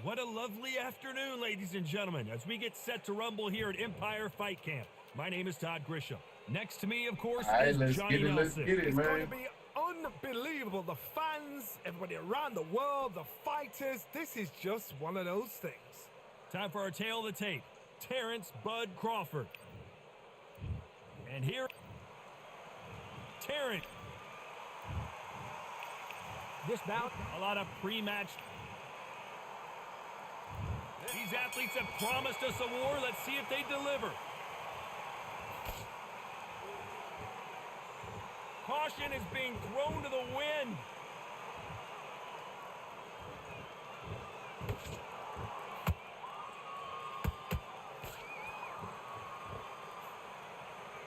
What a lovely afternoon, ladies and gentlemen, as we get set to rumble here at Empire Fight Camp. My name is Todd Grisham. Next to me, of course, is Johnny Nelson. Let's get it, It's man. going to be unbelievable. The fans, everybody around the world, the fighters. This is just one of those things. Time for our tail of the tape. Terrence Bud Crawford. And here, Terrence. This bout, a lot of pre-match. These athletes have promised us a war. Let's see if they deliver. Caution is being thrown to the wind.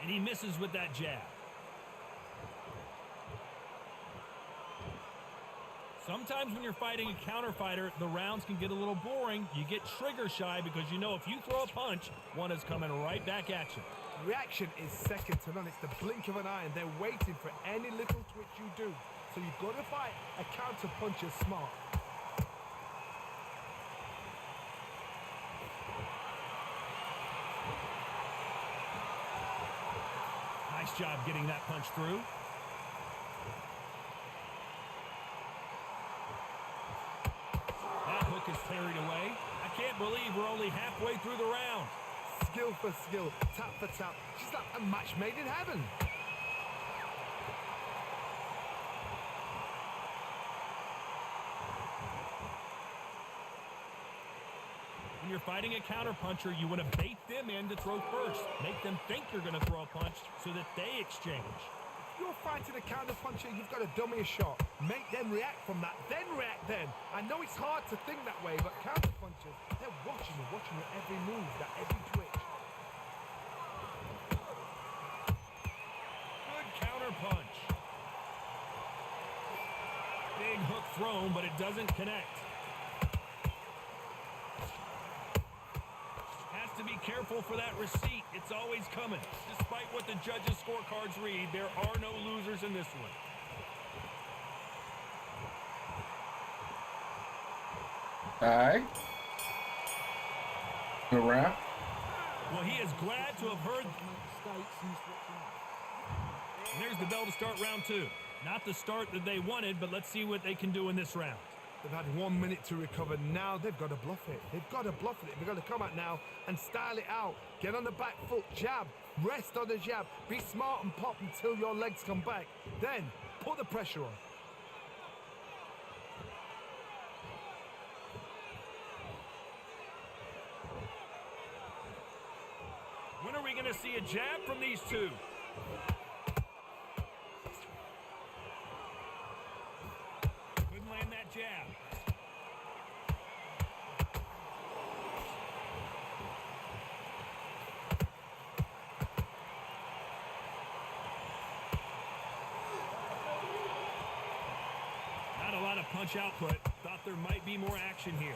And he misses with that jab. Sometimes when you're fighting a counter fighter, the rounds can get a little boring. You get trigger shy because you know if you throw a punch, one is coming right back at you. Reaction is second to none. It's the blink of an eye, and they're waiting for any little twitch you do. So you've got to fight a counter puncher smart. Nice job getting that punch through. That hook is carried away. I can't believe we're only halfway through the round. Skill for skill, tap for tap. She's like a match made in heaven. When you're fighting a counterpuncher, you want to bait them in to throw first. Make them think you're going to throw a punch so that they exchange. If you're fighting a counterpuncher, you've got to dummy a shot. Make them react from that, then react then. I know it's hard to think that way, but counterpunchers, they're watching your every move, that every twitch. Good counter punch. Big hook thrown, but it doesn't connect. Has to be careful for that receipt. It's always coming. Despite what the judges' scorecards read, there are no losers in this one. All right. Good round. Well, he is glad to have heard. And there's the bell to start round two. Not the start that they wanted, but let's see what they can do in this round. They've had 1 minute to recover. Now they've got to bluff it. They've got to bluff it. They've got to come out now and style it out. Get on the back foot, jab, rest on the jab. Be smart and pop until your legs come back. Then put the pressure on. When are we going to see a jab from these two? Couldn't land that jab. Not a lot of punch output. Thought there might be more action here.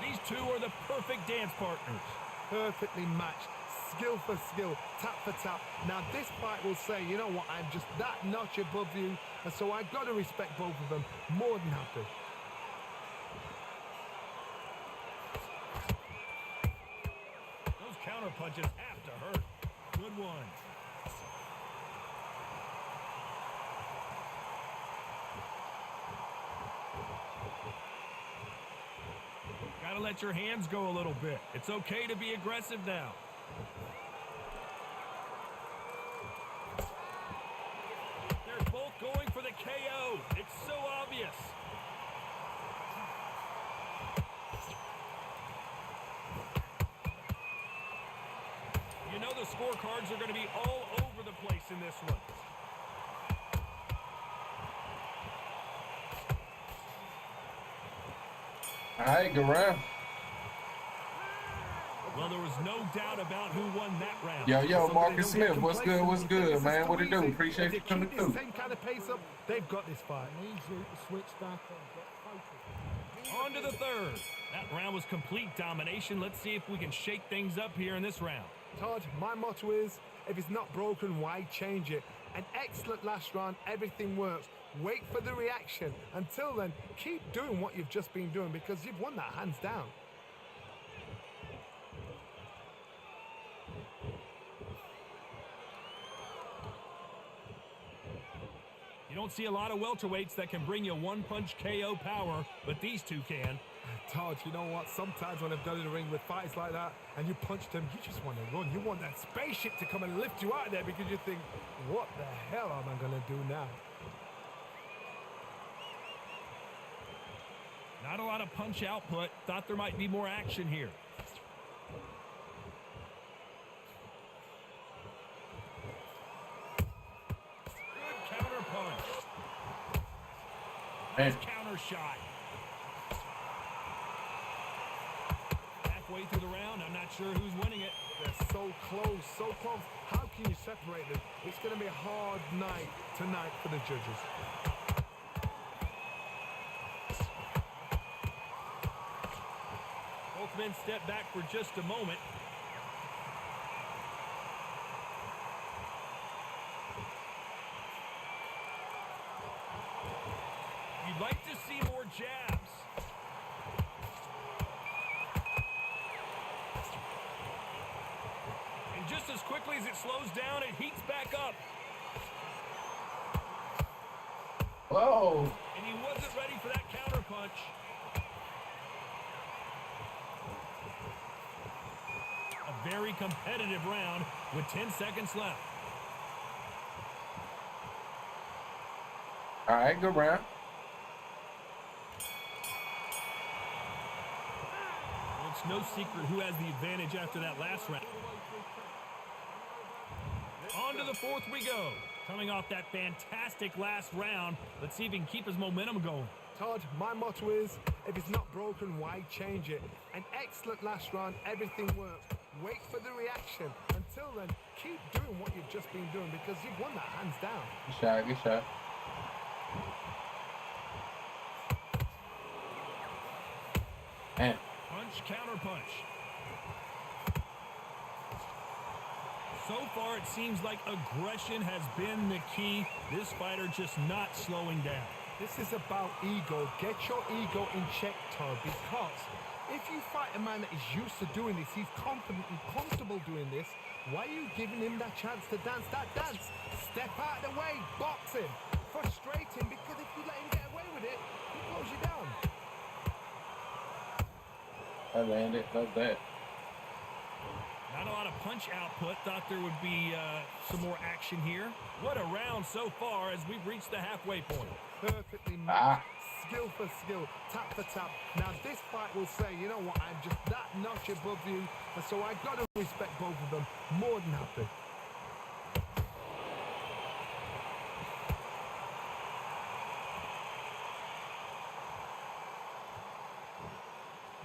These two are the perfect dance partners. Perfectly matched. Skill for skill, tap for tap. Now this fight will say, you know what, I'm just that notch above you, and so I've got to respect both of them. More than happy. Those counter punches have to hurt. Good one. Gotta let your hands go a little bit. It's okay to be aggressive now. They're both going for the KO. It's so obvious. You know the scorecards are going to be all over the place in this one. All right, good round. Well, there was no doubt about who won that round. Yo, Marcus Smith, what's good, man? What it do? Appreciate you coming through. Same kind of pace up, they've got this fight. On to the third. That round was complete domination. Let's see if we can shake things up here in this round. Todd, my motto is, If it's not broken, why change it? An excellent last round, everything works. Wait for the reaction. Until then, keep doing what you've just been doing because you've won that hands down. You don't see a lot of welterweights that can bring you one-punch KO power, but these two can. Todd, you know what? Sometimes when I've done in the ring with fights like that and you punched him, you just want to run. You want that spaceship to come and lift you out of there because you think, what the hell am I going to do now? Not a lot of punch output. Thought there might be more action here. Good counter punch. Nice counter shot. Halfway through the round, I'm not sure who's winning it. They're so close, so close. How can you separate them? It's going to be a hard night tonight for the judges. Both men step back for just a moment. You'd like to see more jabs. And just as quickly as it slows down, it heats back up. Whoa. And he wasn't ready for that counter punch. A very competitive round with 10 seconds left. All right, good round. Well, it's no secret who has the advantage after that last round. On to the fourth we go. Coming off that fantastic last round, let's see if he can keep his momentum going. Todd, my motto is, if it's not broken, why change it? An excellent last round, everything works. Wait for the reaction. Until then, keep doing what you've just been doing because you've won that hands down. Good shot, good shot. Man. Punch, counter punch. So far, it seems like aggression has been the key. This fighter just not slowing down. This is about ego. Get your ego in check, Todd, because if you fight a man that is used to doing this, he's confident and comfortable doing this, why are you giving him that chance to dance that dance? Step out of the way, box him, frustrate him, because if you let him get away with it, he blows you down. I landed, love that. Not a lot of punch output. Thought there would be some more action here. What a round so far as we've reached the halfway point. Perfectly matched, skill for skill, tap for tap. Now this fight will say, you know what, I'm just that notch above you, and so I've got to respect both of them more than happy.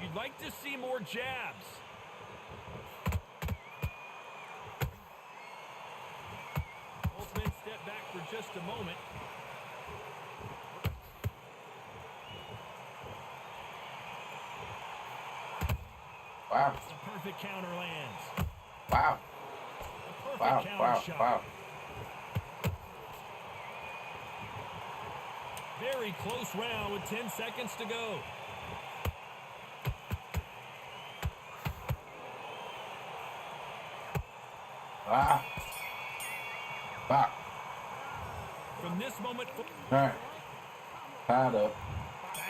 You'd like to see more jabs. Both men step back for just a moment. Wow. A perfect counter lands. Wow. A perfect Wow, counter wow, shot. wow. Very close round with 10 seconds to go. Wow. Wow. From this moment All right. Tied up.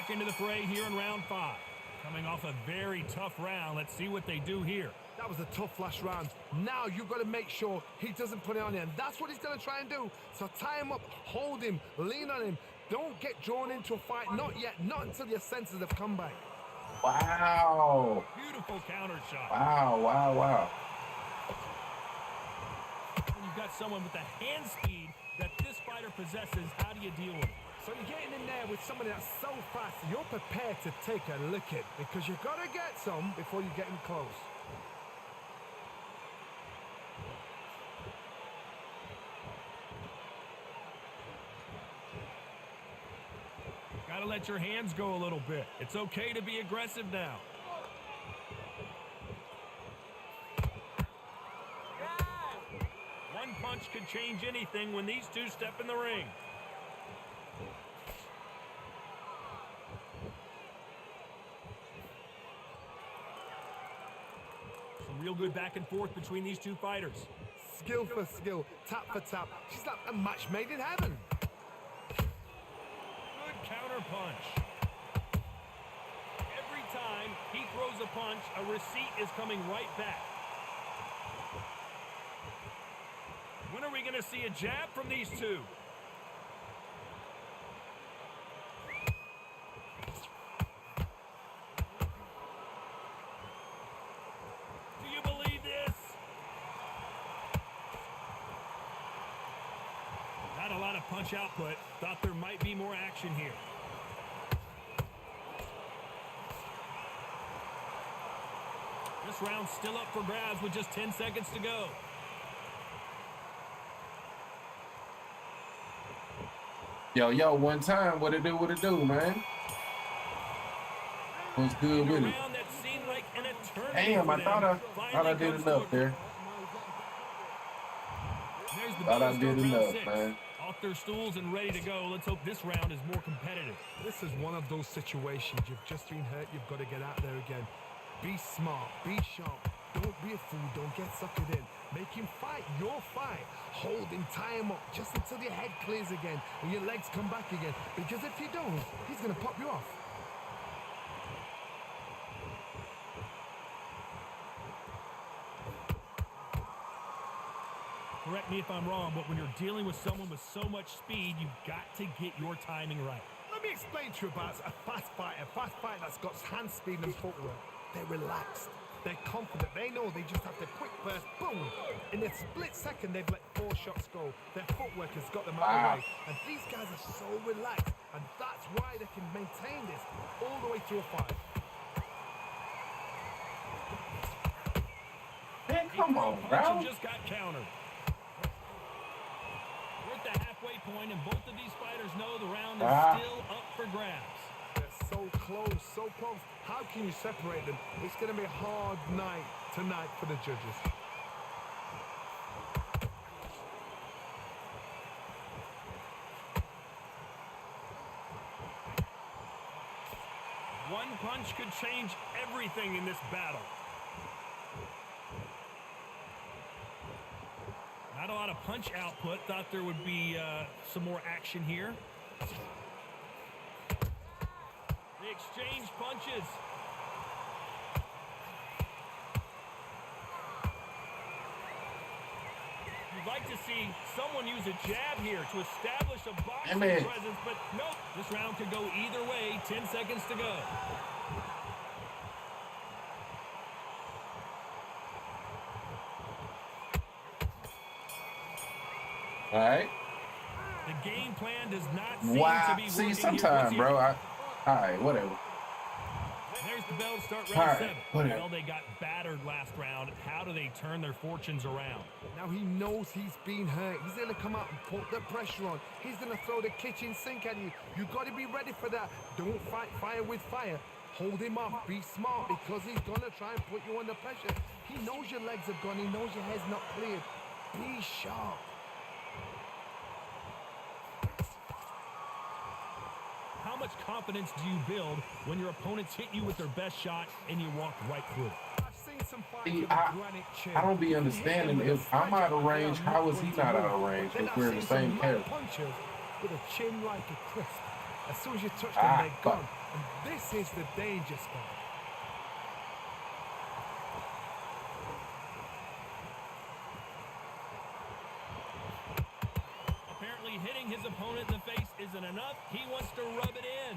back into the fray here in round 5. Coming off a very tough round. Let's see what they do here. That was a tough last round. Now you've got to make sure he doesn't put it on you, and that's what he's going to try and do. So tie him up, hold him, lean on him. Don't get drawn into a fight. Not yet. Not until your senses have come back. Wow. Beautiful counter shot. Wow, wow, wow. When you've got someone with the hand speed that this fighter possesses, how do you deal with it? So you're getting in there with somebody that's so fast, you're prepared to take a licking because you've got to get some before you get in close. Gotta let your hands go a little bit. It's okay to be aggressive now. punch could change anything when these two step in the ring. Some real good back and forth between these two fighters. Skill for skill, tap for tap. She's like a match made in heaven. Good counter punch. Every time he throws a punch, a receipt is coming right back. When are we going to see a jab from these two? Do you believe this? Not a lot of punch output. Thought there might be more action here. This round's still up for grabs with just 10 seconds to go. Yo, one time, what it do, man? What's good with it? That seemed like an eternity. Damn, I thought I did enough there. Thought I did enough, man. Off their stools and ready to go. Let's hope this round is more competitive. This is one of those situations. You've just been hurt. You've got to get out there again. Be smart. Be sharp. Don't be a fool. Don't get suckered in. Make him fight your fight. Hold him, tie him up just until your head clears again and your legs come back again. Because if you don't, he's going to pop you off. Correct me if I'm wrong, but when you're dealing with someone with so much speed, you've got to get your timing right. Let me explain to you about a fast fighter that's got hand speed and footwork. They're relaxed. They're confident. They know they just have to quick burst, boom. In a split second, they've let 4 shots go. Their footwork has got them out of the way. And these guys are so relaxed. And that's why they can maintain this all the way through a fight. Hey, come on, bro. Just got countered. We're at the halfway point, and both of these fighters know the round is still up for grabs. They're so close, so close. How can you separate them? It's going to be a hard night tonight for the judges. One punch could change everything in this battle. Not a lot of punch output. Thought there would be some more action here. They exchange punches. You'd like to see someone use a jab here to establish a boxing presence, but nope. This round could go either way. 10 seconds to go. All right. The game plan does not seem to be working. See, sometime, bro. All right, whatever. There's the bell to start round 7. Whatever. Well, they got battered last round. How do they turn their fortunes around? Now he knows he's been hurt. He's going to come out and put the pressure on. He's going to throw the kitchen sink at you. You've got to be ready for that. Don't fight fire with fire. Hold him off. Be smart because he's going to try and put you under pressure. He knows your legs have gone. He knows your head's not cleared. Be sharp. How much confidence do you build when your opponents hit you with their best shot and you walk right through? I've seen some fights See, with a granite chin. I don't be understanding if I'm out of range, how is he not out of range if we're in the same character? Punches with a chin like a crisp. As soon as you touch them, they're gone. And this is the danger spot. Apparently hitting his opponent in the face isn't enough. He wants to rub it in.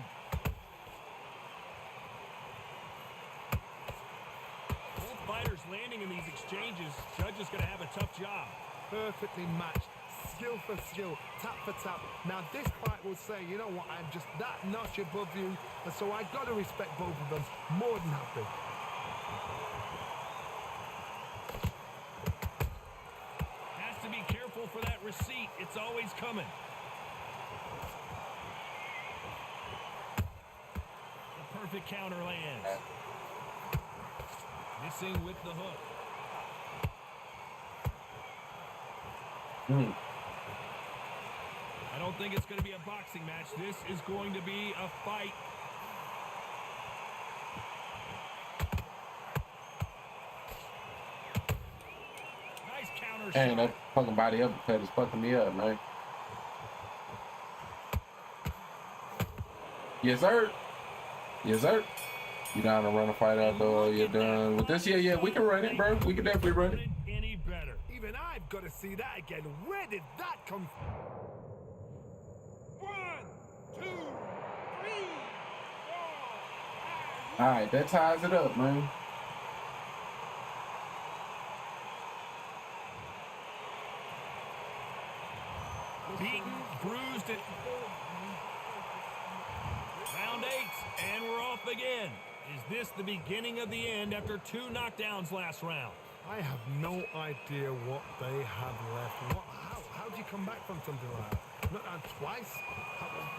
Both fighters landing in these exchanges. Judge is going to have a tough job. Perfectly matched. Skill for skill, tap for tap. Now this fight will say, you know what, I'm just that notch above you, and so I got to respect both of them more than happy. Has to be careful for that receipt. It's always coming. The perfect counter lands. Missing with the hook. I don't think it's going to be a boxing match. This is going to be a fight. Nice counter Dang, shot. that fucking body uppercut is fucking me up, man. Yes, sir. Yes, sir. You down to run a fight out though? You're done with this? Yeah, we can run it, bro. We can definitely run it. Any better? Even I've got to see that again. Where did that come from? 1, 2, 3, 4. All right, that ties it up, man. Beaten, bruised it. Round 8, and we're off again. Is this the beginning of the end after 2 knockdowns last round? I have no idea what they have left. How do you come back from something like that? Not twice?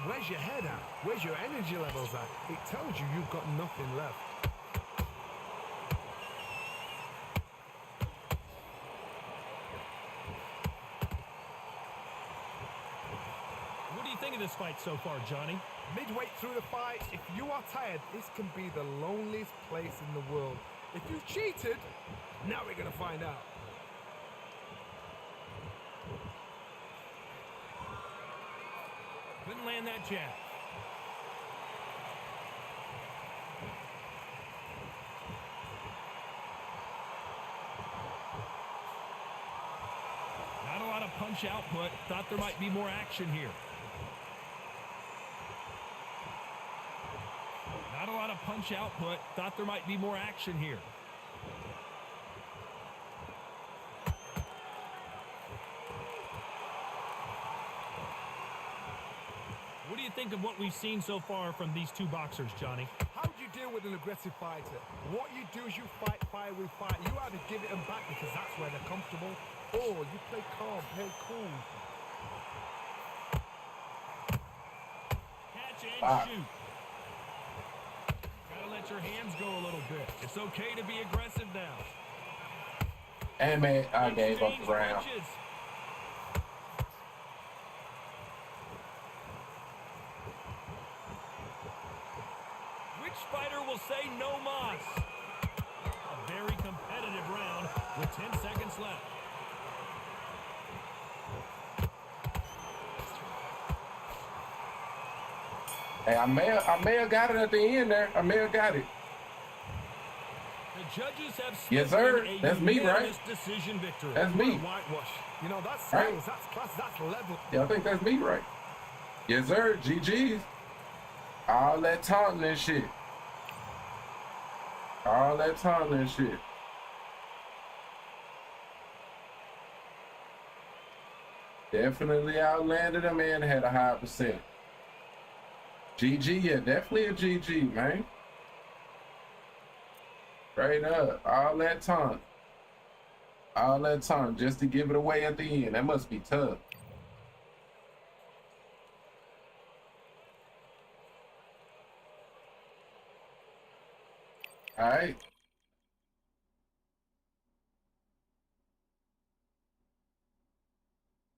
Where's your head at? Where's your energy levels at? It tells you you've got nothing left. What do you think of this fight so far, Johnny? Midway through the fight, if you are tired, this can be the loneliest place in the world. If you cheated, now we're going to find out. Couldn't land that jab. Not a lot of punch output. Thought there might be more action here. Not a lot of punch output. Thought there might be more action here. What do you think of what we've seen so far from these two boxers, Johnny? How do you deal with an aggressive fighter? What you do is you fight fire with fire. You either give it them back because that's where they're comfortable, or you play calm, play cool. Catch and shoot. Gotta let your hands go a little bit. It's okay to be aggressive now. And man, I gave up the round. Punches. Which fighter will say no mas? A very competitive round with 10 seconds left. Hey, I may have got it at the end there. I may have got it. The judges have Yes, sir. spoken a That's me, right? unanimous decision victory. That's me. Whitewash. You know, that's Right. skills, that's class, that's level. Yeah, I think that's me, right? Yes, sir. GG's. All that taunting and shit. All that taunting and shit. Definitely outlanded him and had a high percent. GG, yeah, definitely a GG, man. Straight up. All that taunt. All that taunt just to give it away at the end. That must be tough. All right.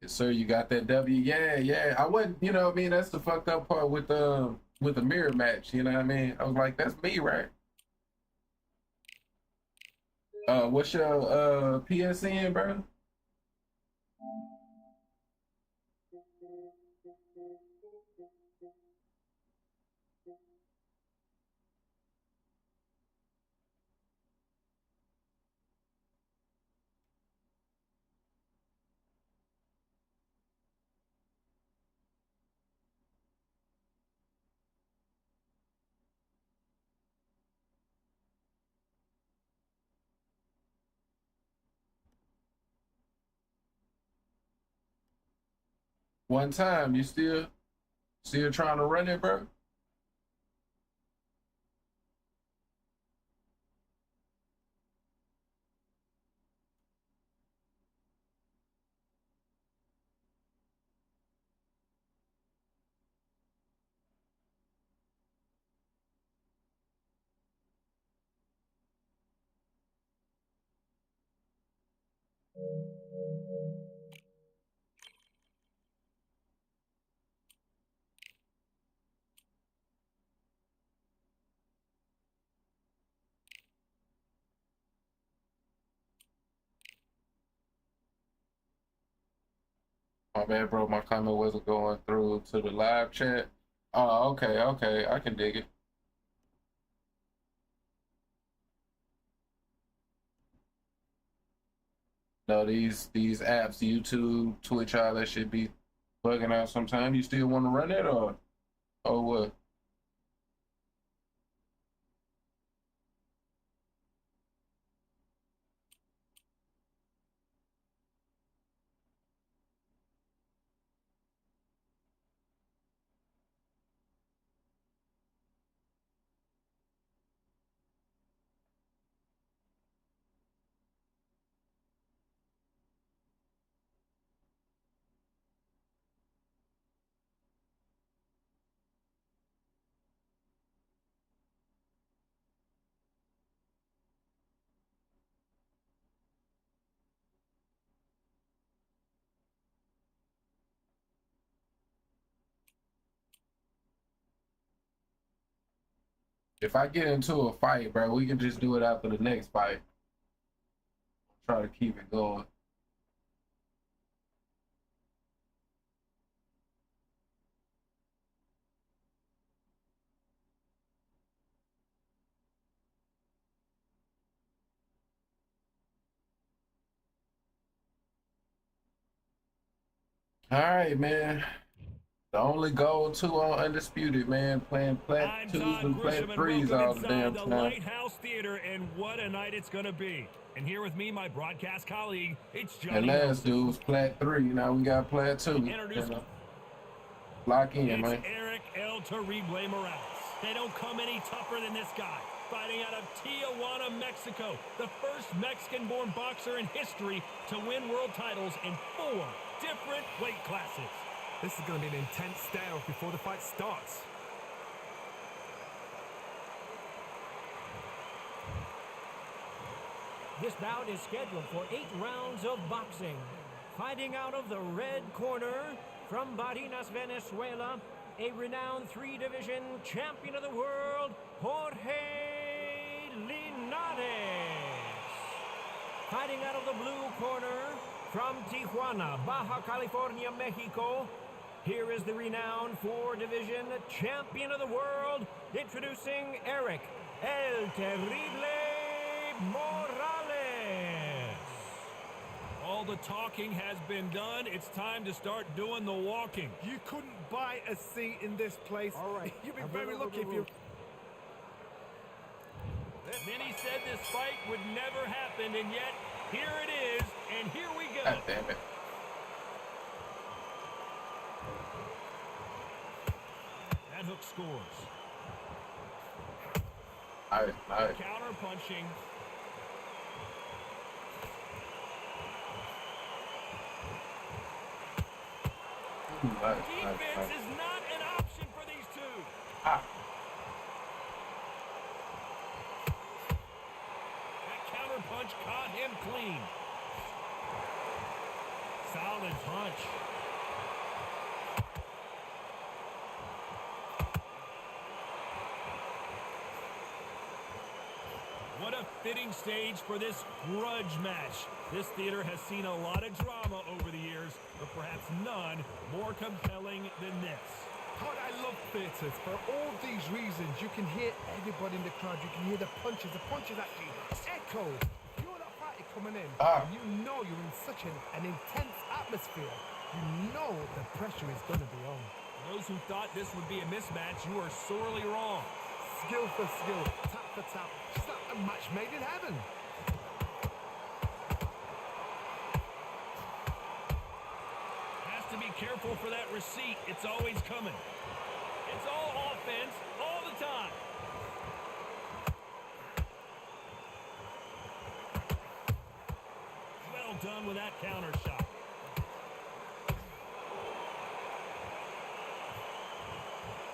Yes, sir. You got that W. Yeah. I wasn't, you know what I mean? That's the fucked up part with the mirror match. You know what I mean? I was like, that's me, right? What's your PSN, bro? One time, you still trying to run it, bro? My bad, bro. My comment wasn't going through to the live chat. Oh, okay, okay. I can dig it. No, these apps, YouTube, Twitch, all that shit be bugging out sometimes. You still want to run it or what? If I get into a fight, bro, we can just do it after the next fight. Try to keep it going. All right, man. The only goal two on Undisputed, man. Playing plat I'm twos Todd and plat Grisham, and threes welcome all the damn inside the time. Lighthouse Theater, and what a night it's going to be. And here with me, my broadcast colleague, it's And Johnny last Nelson. dude was plat 3. Now we got plat 2. Introduce Lock in, it's man. Eric El Terrible Morales. They don't come any tougher than this guy. Fighting out of Tijuana, Mexico, the first Mexican-born boxer in history to win world titles in 4 different weight classes. This is going to be an intense stare before the fight starts. This bout is scheduled for 8 rounds of boxing. Fighting out of the red corner from Barinas, Venezuela, a renowned 3-division champion of the world, Jorge Linares. Fighting out of the blue corner from Tijuana, Baja California, Mexico, here is the renowned 4-division champion of the world, introducing Eric El Terrible Morales. All the talking has been done. It's time to start doing the walking. You couldn't buy a seat in this place. All right. You'd be very lucky if you... Many said this fight would never happen, and yet here it is, and here we go. God damn it. That hook scores. Nice, nice. Counter punching. Nice, Defense nice, nice. is not an option for these two. Ah. That counter punch caught him clean. Solid punch. What a fitting stage for this grudge match. This theater has seen a lot of drama over the years, but perhaps none more compelling than this. God, I love theatres. For all these reasons, you can hear everybody in the crowd. You can hear the punches. The punches actually echo. You're that party coming in. You know you're in such an intense atmosphere. You know the pressure is going to be on. Those who thought this would be a mismatch, you are sorely wrong. Skill for skill, tap for tap. Just like a match made in heaven. Has to be careful for that receipt. It's always coming. It's all offense all the time. Well done with that counter shot.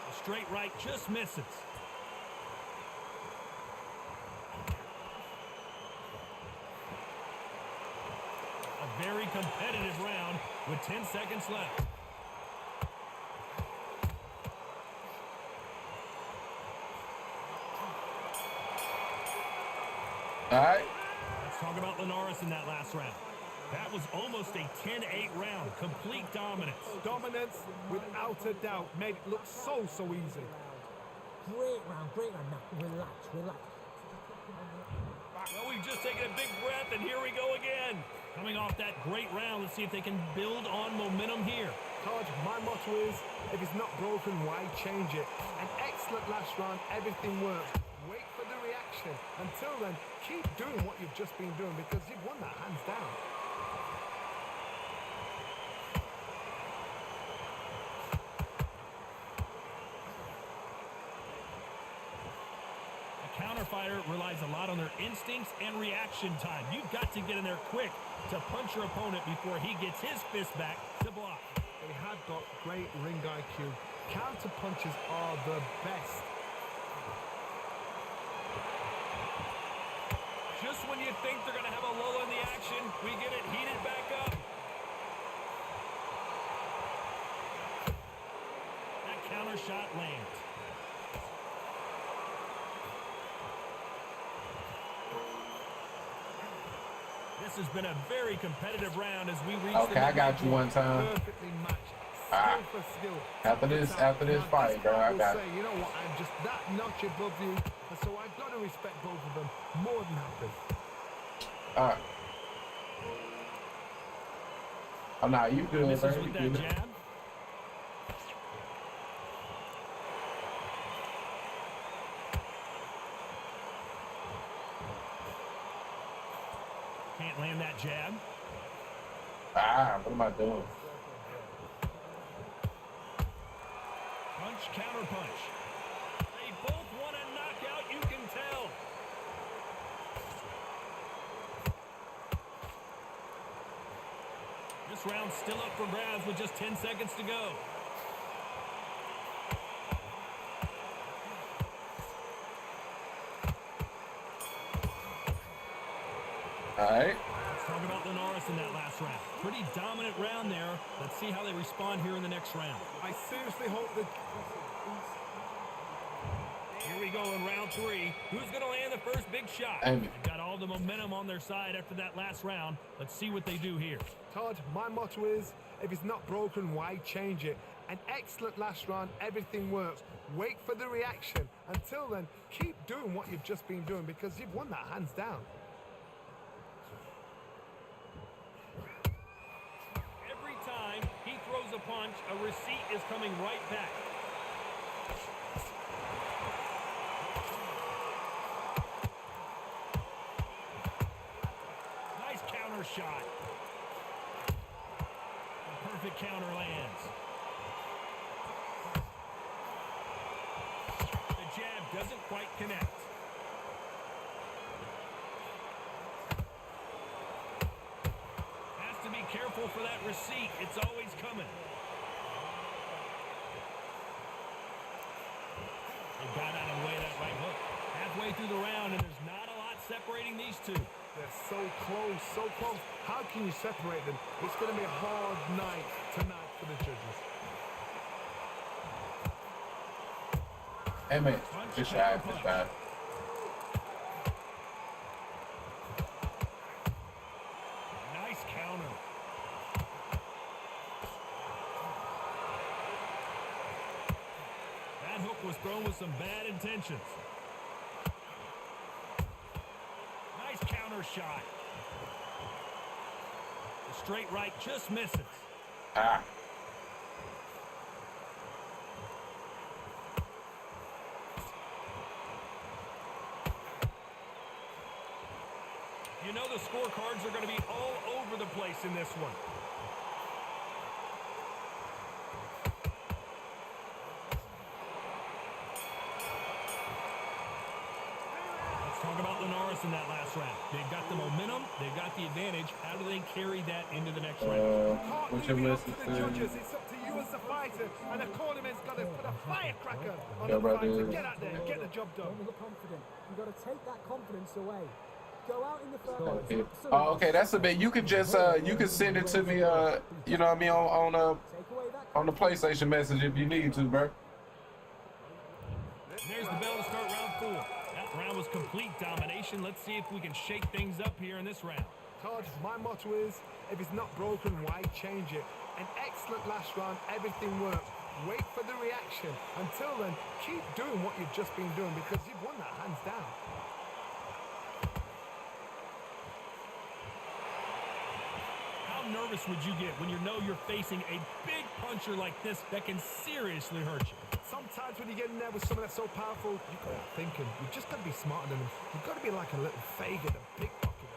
The straight right just misses. A very competitive round with 10 seconds left. All right. Let's talk about Linares in that last round. That was almost a 10-8 round. Complete dominance. Dominance, without a doubt, made it look so easy. Great round, great round. Now, relax, relax. Well, we've just taken a big breath, and here we go again. Coming off that great round, let's see if they can build on momentum here. Taj, my motto is, if it's not broken, why change it? An excellent last round, everything works. Wait for the reaction. Until then, keep doing what you've just been doing because you've won that hands down. Counter fighter relies a lot on their instincts and reaction time. You've got to get in there quick to punch your opponent before he gets his fist back to block. They have got great ring IQ. Counter punches are the best. Just when you think they're going to have a lull in the action, we get it heated back up. That counter shot lands. This has been a very competitive round as we reach Okay, I got you one time. Perfectly matched. Ah. Skill for skill. After this fight, bro, I got you know what? I'm just that notch above you, and so I've got to respect both of them more than happy. All right. Oh, nah, you good, Misses bro. with You that good. jab. Can't land that jab. Ah, what am I doing? Punch, counter punch. They both want a knockout, you can tell. This round's still up for grabs with just 10 seconds to go. All right. Let's talk about Linares in that last round. Pretty dominant round there. Let's see how they respond here in the next round. I seriously hope that. Here we go in round 3. Who's going to land the first big shot? Amy. They've got all the momentum on their side after that last round. Let's see what they do here. Todd, my motto is, if it's not broken, why change it? An excellent last round, everything works. Wait for the reaction. Until then, keep doing what you've just been doing because you've won that hands down. Every time he throws a punch, a receipt is coming right back. Nice counter shot. A perfect counter lands. The jab doesn't quite connect. Has to be careful for that receipt. It's always coming. They got out of the way of that right hook. Halfway through the round, and there's not a lot separating these two. They're so close, so close. How can you separate them? It's going to be a hard night tonight for the judges. Hey, man. Good shot. Good shot. Nice counter. That hook was thrown with some bad intentions. Nice counter shot. The straight right just misses. Ah. You know the scorecards are going to be all over the place in this one. Let's talk about Linares in that last round. They've got the momentum. They've got the advantage. How do they carry that into the next round? Can't What's leave your it up to message? the judges. It's up to you as the fighter, and the cornerman's got to put a firecracker on Yeah, the brother. fighter. Get out there, get the job done. Don't look confident. You've got to take that confidence away. Go out in the first. Okay. Oh, okay. That's a bit. You could just you could send it to me. You know what I mean on the PlayStation message if you need to, bro. There's the bell to start round 4. That round was complete domination. Let's see if we can shake things up here in this round. hard. My motto is, if it's not broken, why change it? An excellent last round, everything worked. Wait for the reaction. Until then, keep doing what you've just been doing because you've won that hands down. How nervous would you get when you know you're facing a big puncher like this that can seriously hurt you? Sometimes when you get in there with someone that's so powerful, you've got to be thinking. You've just got to be smarter than them. You've got to be like a little faggot and pickpocket them.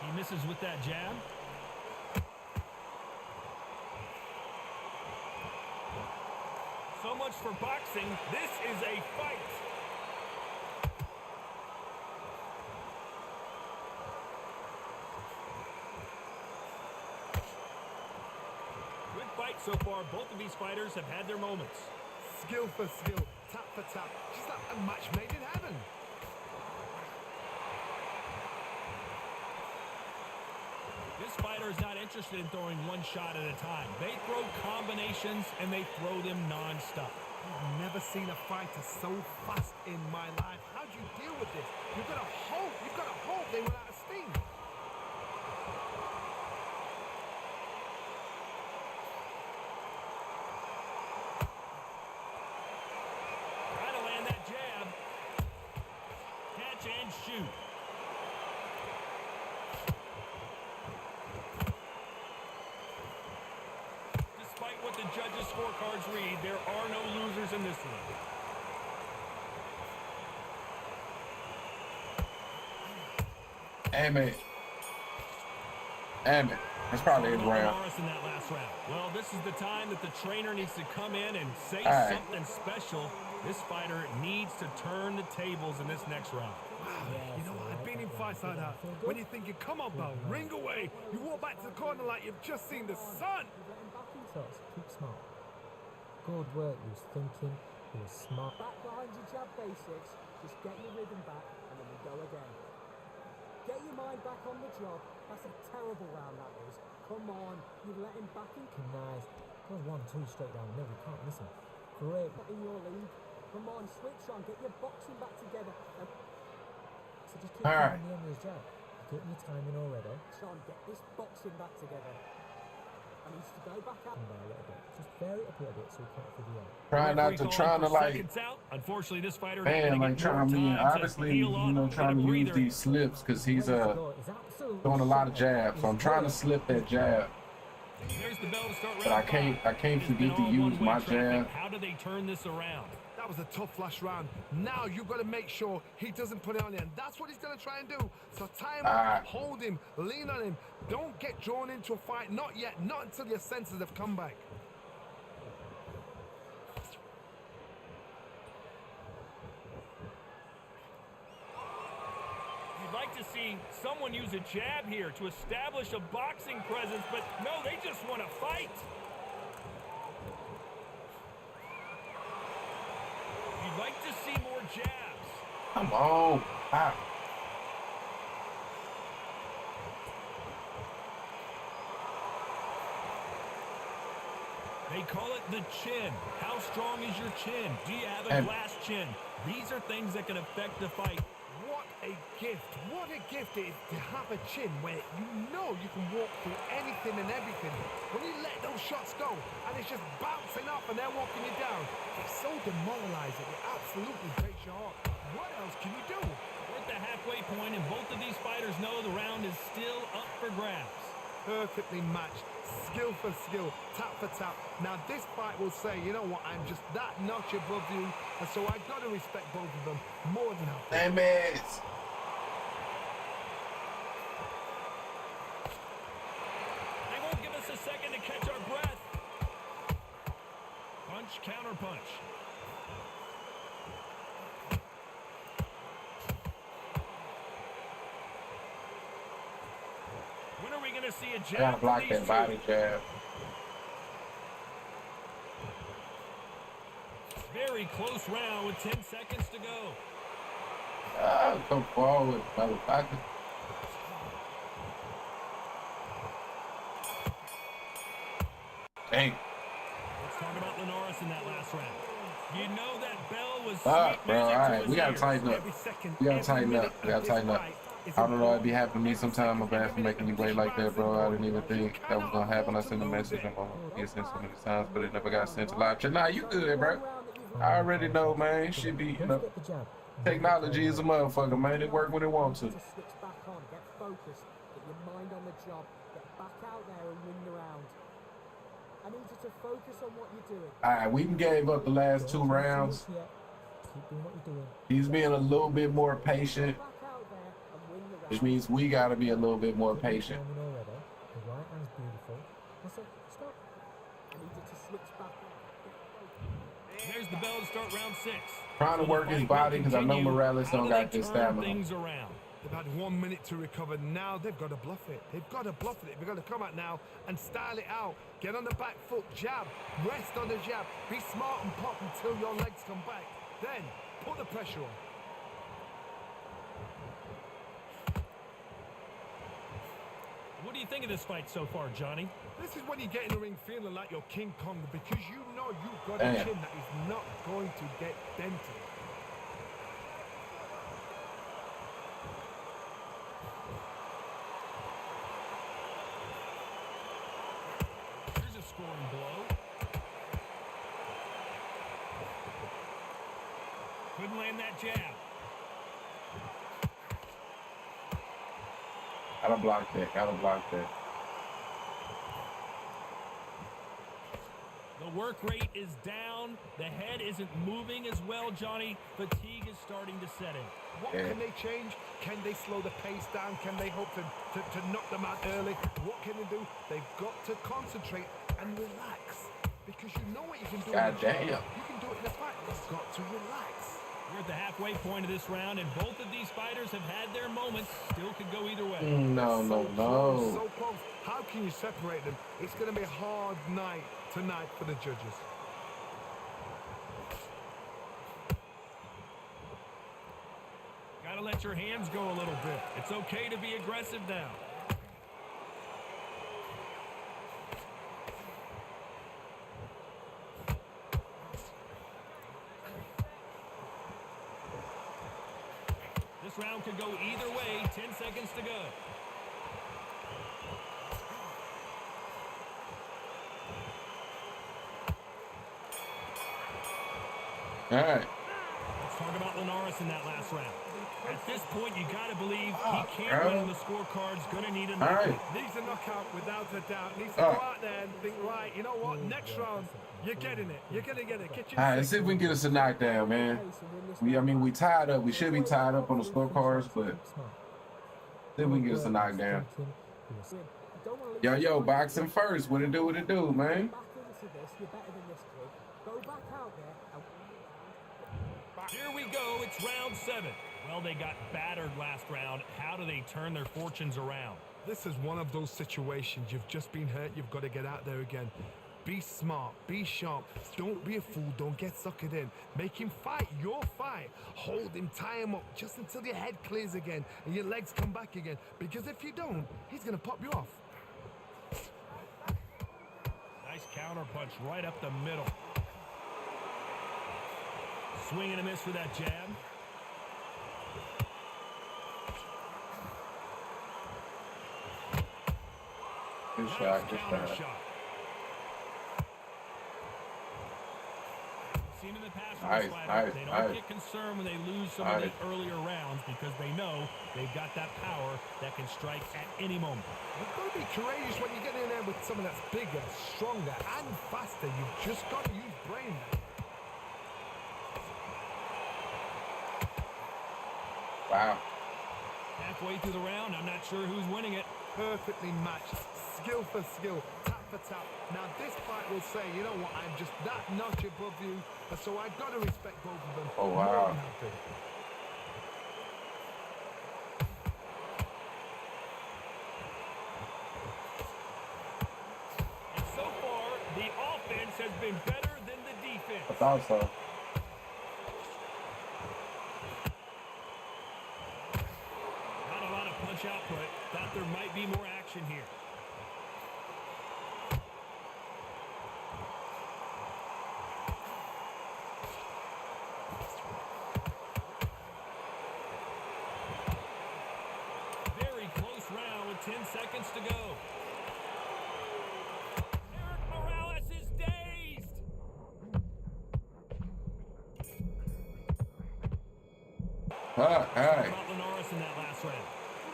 He misses with that jab. So much for boxing. This is a fight. Good fight so far. Both of these fighters have had their moments. Skill for skill, tap for tap. Just like a match made in heaven. This fighter is not interested in throwing one shot at a time. They throw combinations and they throw them non-stop. I've never seen a fighter so fast in my life. How do you deal with this? You've got to hope they run out of steam. Trying to land that jab. Catch and shoot. Despite what the judges' scorecards read, there are no losers in this one. Damn it. Damn it. That's probably his round. In that last round. Well, this is the time that the trainer needs to come in and say something special. This fighter needs to turn the tables in this next round. You know what? I've been in fights like that. When you're thinking, come on, pal, ring away. You walk back to the corner like you've just seen the sun. Shots, keep smart. Good work, he was thinking, he was smart. Back behind your jab basics, just get your rhythm back and then we go again. Get your mind back on the job. That's a terrible round, that is. Come on, you let him back in. Nice. Goes 1-2 straight down the middle, you can't miss him. Great. In your league. Come on, switch on, get your boxing back together. So just keep on the end of his jab. You're getting your timing already. Sean, get this boxing back together. I need to go back up there a little bit. Just vary it up a little bit so we can't figure out. Trying to like, out. Unfortunately, this fighter man, like trying to obviously, you know, trying to use these slips because he's throwing a lot of jabs. So I'm trying to slip that jab. There's the bell to start But I can't forget to use my jab. How do they turn this around? That was a tough last round. Now you've got to make sure he doesn't put it on you. And that's what he's going to try and do. So tie him up, hold him, lean on him. Don't get drawn into a fight. Not yet. Not until your senses have come back. You'd like to see someone use a jab here to establish a boxing presence, but no, they just want to fight. You'd like to see more jabs. Come on. They call it the chin. How strong is your chin? Do you have a glass chin? These are things that can affect the fight. What a gift. What a gift it is to have a chin where you know you can walk through anything and everything. When you let those shots go and it's just bouncing up and they're walking you down, it's so demoralizing. It absolutely breaks your heart. What else can you do? We're at the halfway point, and both of these fighters know the round is still up for grabs. Perfectly matched, skill for skill, tap for tap. Now this fight will say, you know what, I'm just that notch above you, and so I've got to respect both of them more than that. Damn it. They won't give us a second to catch our breath. Punch, counter punch. When are we going to see a jab? Gotta block that body jab. Very close round with 10 seconds to go. Come forward, motherfucker. Dang. Let's talk about Lenore round. You know that bell was Fuck, sweet bro. music All to right, his we gotta ears. tighten up. Every second, We gotta every tighten minute up. We of gotta this tighten up. fight is I don't know. It'd be important. happening to me Every sometime. My second, bad every for minute making you of wait this like that, round's bro. I important. didn't even You think that was cannot gonna happen. I afford to sent a lose message. it. I'm gonna Hold get on, sent so many back. times, but it never got sent to Right. live chat. Nah, you So good, bro. one round that you've I already know, man. You Should be, you just know, get the jab. technology is a motherfucker, man. It work when it wants to. To switch back on, get focused, get your mind on the job, get back out there and win the round. I need you to focus on what you're doing. All right, we gave up the last 2 rounds. Keep doing what you're doing. He's being a little bit more patient, Back out there and win the round. which means we gotta be a little bit more patient. Already. The right hand's beautiful. Also, stop. I need you to switch back on. Get focused. There's the bell to start round 6. Trying to So the work his fight body will because I know continue. Morales How don't do they got this turn stamina. things around? They've had 1 minute to recover. Now they've got to bluff it. They've got to bluff it. They've got to come out now and style it out. Get on the back foot, jab, rest on the jab. Be smart and pop until your legs come back. Then put the pressure on. What do you think of this fight so far, Johnny? This is when you get in the ring feeling like you're King Kong because you know you've got Damn. a chin that is not going to get dented. Here's a scoring blow. Couldn't land that jab. Gotta block that. Gotta block that. The work rate is down. The head isn't moving as well, Johnny. Fatigue is starting to set in. What Yeah. can they change? Can they slow the pace down? Can they hope to knock them out early? What can they do? They've got to concentrate and relax because you know what you can do. God in the gym. damn. You can do it in the fight. You've got to relax. We're at the halfway point of this round, and both of these fighters have had their moments. Still could go either way. No, no, Close, no. so close. How can you separate them? It's going to be a hard night tonight for the judges. Gotta let your hands go a little bit. It's okay to be aggressive now. This round could go either way. 10 seconds to go. All right. Let's talk about Linares in that last round. At this point, you got to believe he can't bro. win on the scorecards. Going to need a All knockout. right. Needs a knockout without a doubt. Needs to go out there and think, right, you know what? Next round, you're getting it. You're going to get it. Get your All right, let's see if we can get us a knockdown, man. We tied up. We should be tied up on the scorecards, but see if we can get us a knockdown. Yo, boxing first. What it do, man? Back into this, you're better than this kid. Go back out there and Here we go. It's round 7. Well, they got battered last round. How do they turn their fortunes around? This is one of those situations. You've just been hurt. You've got to get out there again. Be smart. Be sharp. Don't be a fool. Don't get suckered in. Make him fight your fight. Hold him. Tie him up just until your head clears again and your legs come back again. Because if you don't, he's going to pop you off. Nice counter punch right up the middle. Swing and a miss for that jab. Good Nice shot, good counter shot. shot. Seen in the past from Nice, this fighter, nice, they don't nice. get concerned when they lose some of the Nice. earlier rounds because they know they've got that power that can strike at any moment. You've got to be courageous when you get in there with someone that's bigger, stronger, and faster. You've just got to use brain. Wow. Halfway through the round, I'm not sure who's winning it. Perfectly matched, skill for skill, tap for tap. Now this fight will say, you know what, I'm just that notch above you, and so I've got to respect both of them. Oh, More wow. than happy. And so far, the offense has been better than the I defense. thought so. Not a lot of punch output. Thought there might be more action here. 10 seconds to go. Eric Morales is dazed. All right. Norris in that last round.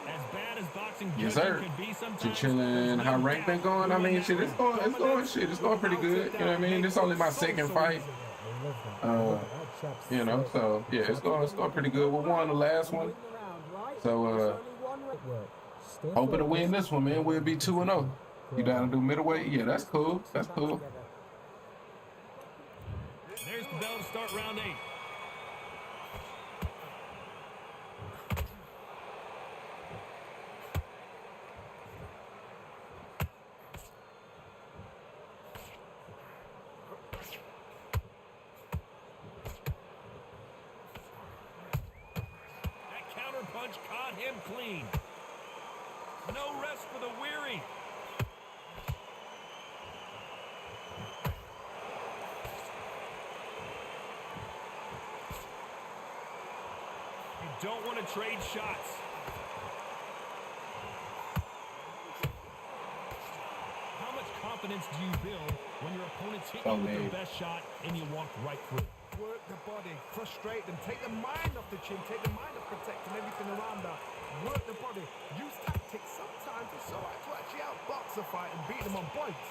As bad as boxing Yes, sir. could be sometimes, Just chilling. How rank been going? I mean, shit, it's going pretty good. You know what I mean? This is only my second fight. You know, so yeah, it's going pretty good. We won the last one, so hoping to win this one, man. We'll be 2-0. You down to do middleweight? Yeah, that's cool. That's cool. There's the bell to start round 8. Punch caught him clean. No rest for the weary. You don't want to trade shots. How much confidence do you build when your opponents hit you with their best shot and you walk right through? Work the body, frustrate them, take the mind off the chin, take the mind off protecting everything around that. Work the body, use tactics. Sometimes it's so hard to actually outbox a fight and beat them on points.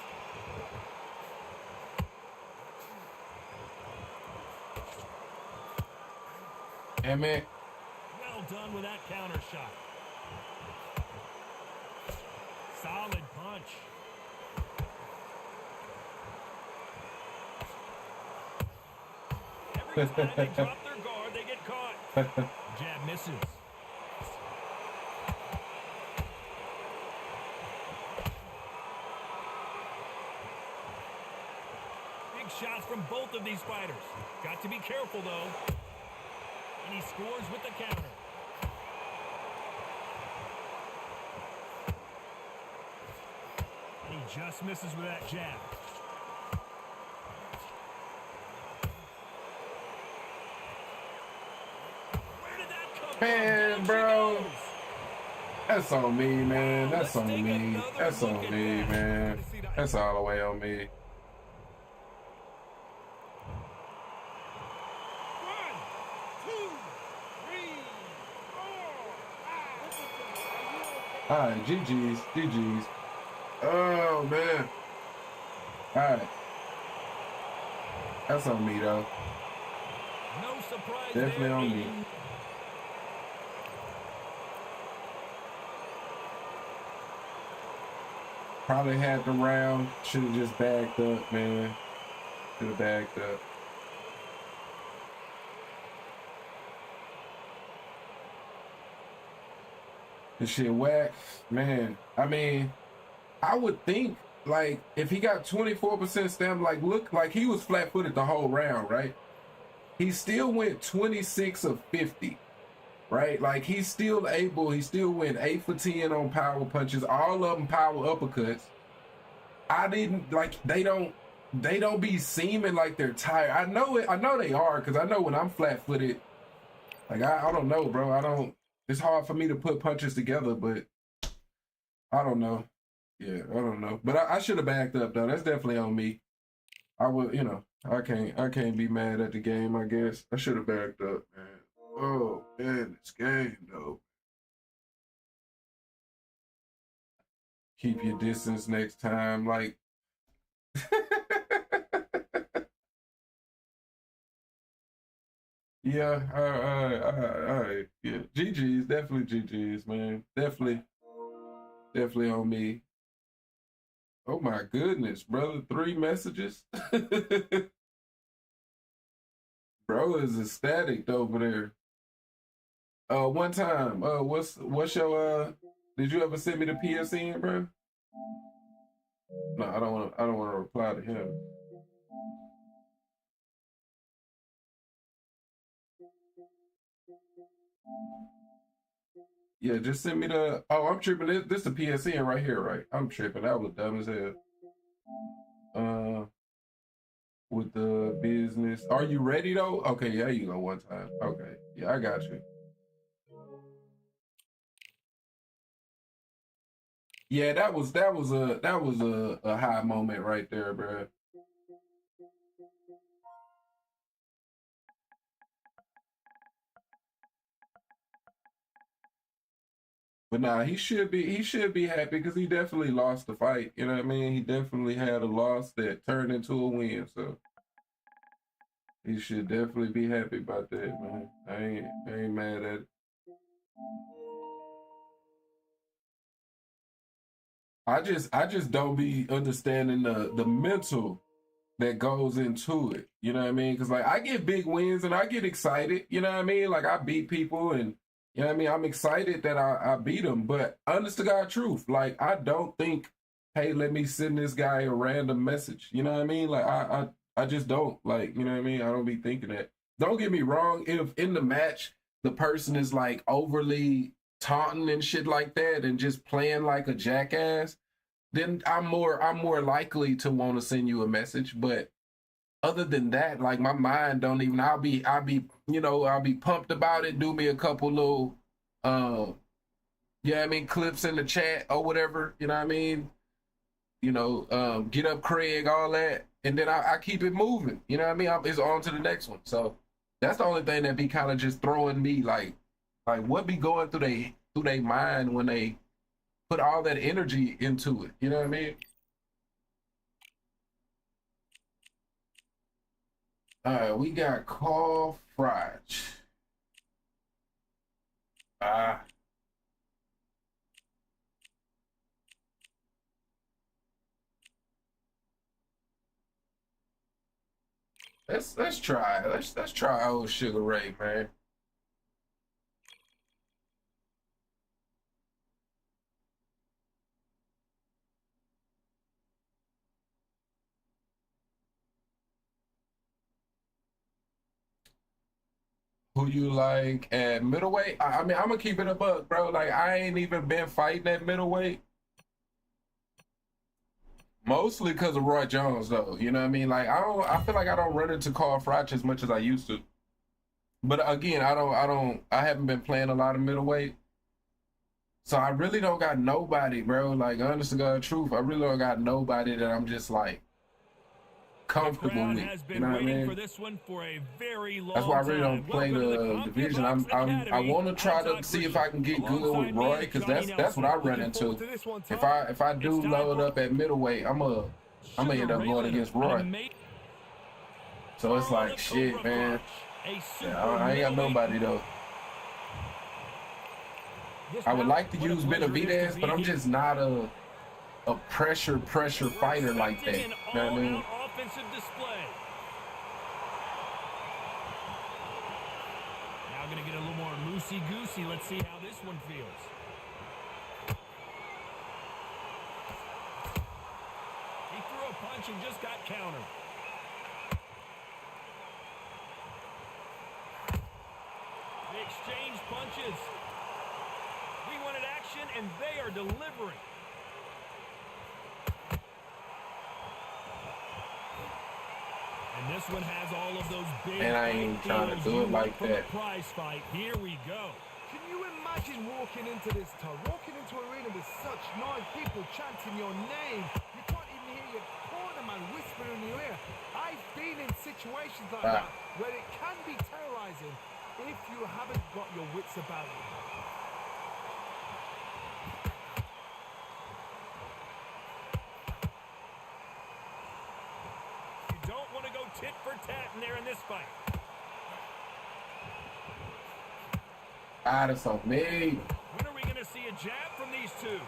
Damn it. Well done with that counter shot. Solid punch. Every time they drop their guard, they get caught. Jab misses. Big shots from both of these fighters. Got to be careful, though. And he scores with the counter. And he just misses with that jab. Man, bro, that's on me, man. That's on me. That's on me, man. That's all the way on me. All right, GG's, GG's. Oh, man. All right. That's on me, though. No surprise. Definitely on me. Probably had the round. Should have just backed up, man. Should have backed up. This shit whack, man. I mean, I would think, like, if he got 24% stamp, like, look, like he was flat-footed the whole round, right? He still went 26 of 50, right? Like, he still went 8 for 10 on power punches, all of them power uppercuts. I didn't, like, they don't be seeming like they're tired. I know they are, because I know when I'm flat-footed, like, I don't know, bro. It's hard for me to put punches together, but I don't know. Yeah, I don't know. But I should have backed up, though. That's definitely on me. I would, you know, I can't be mad at the game, I guess. I should have backed up, man. Oh, man, this game, though. Keep your distance next time, like. Yeah, all right. Yeah, GG's, definitely GG's, man. Definitely on me. Oh my goodness, brother, 3 messages. Bro is ecstatic over there. One time, what's your did you ever send me the PSN, bro? No, I don't want to reply to him. Yeah, just send me the. Oh, I'm tripping. This the PSN right here, right? I'm tripping. That was dumb as hell. With the business. Are you ready though? Okay, yeah, you go one time. Okay, yeah, I got you. Yeah, that was a high moment right there, bro. But nah, he should be happy because he definitely lost the fight. You know what I mean? He definitely had a loss that turned into a win. So he should definitely be happy about that, man. I ain't mad at it. I just don't be understanding the mental that goes into it. You know what I mean? Because like I get big wins and I get excited. You know what I mean? Like I beat people and you know what I mean. I'm excited that I beat them. But honest to God, truth, like I don't think, hey, let me send this guy a random message. You know what I mean? Like I just don't like. You know what I mean? I don't be thinking that. Don't get me wrong. If in the match the person is like overly taunting and shit like that and just playing like a jackass, then I'm more likely to want to send you a message. But other than that, like my mind don't even. I'll be pumped about it. Do me a couple little, yeah, I mean clips in the chat or whatever. You know what I mean? Get up, Craig, all that, and then I keep it moving. You know what I mean? It's on to the next one. So that's the only thing that be kind of just throwing me like what be going through they mind when they put all that energy into it. You know what I mean? All right, we got Carl Froch. Ah, let's try. Let's try old Sugar Ray, man. Who you like at middleweight? I mean, I'm gonna keep it a buck, bro. Like I ain't even been fighting at middleweight. Mostly because of Roy Jones, though. You know what I mean? Like I feel like I don't run into Carl Froch as much as I used to. But again, I haven't been playing a lot of middleweight. So I really don't got nobody, bro. Like honest to God truth, I really don't got nobody that I'm just like comfortable with. You know what I mean? For this one for a very long That's why I really time. don't play the division. I want to try to see if I can get good with Roy because that's what I run into. If I do load up at middleweight, I'm gonna end up going against Roy. So it's like shit, man. Yeah, I ain't got nobody though. I would like to use Benavidez, but I'm just not a pressure fighter like that. You know what I mean? Offensive display. Now going to get a little more loosey-goosey. Let's see how this one feels. He threw a punch and just got countered. They exchange punches. We wanted action, and they are delivering. And this one has all of those big. And I ain't trying to do it like that. Prize fight. Here we go. Can you imagine walking into this town, walking into an arena with such noise, people chanting your name? You can't even hear your cornerman whispering in your ear. I've been in situations like that where it can be terrorizing if you haven't got your wits about you. Don't want to go tit for tat in there in this fight. That's on me. When are we going to see a jab from these two?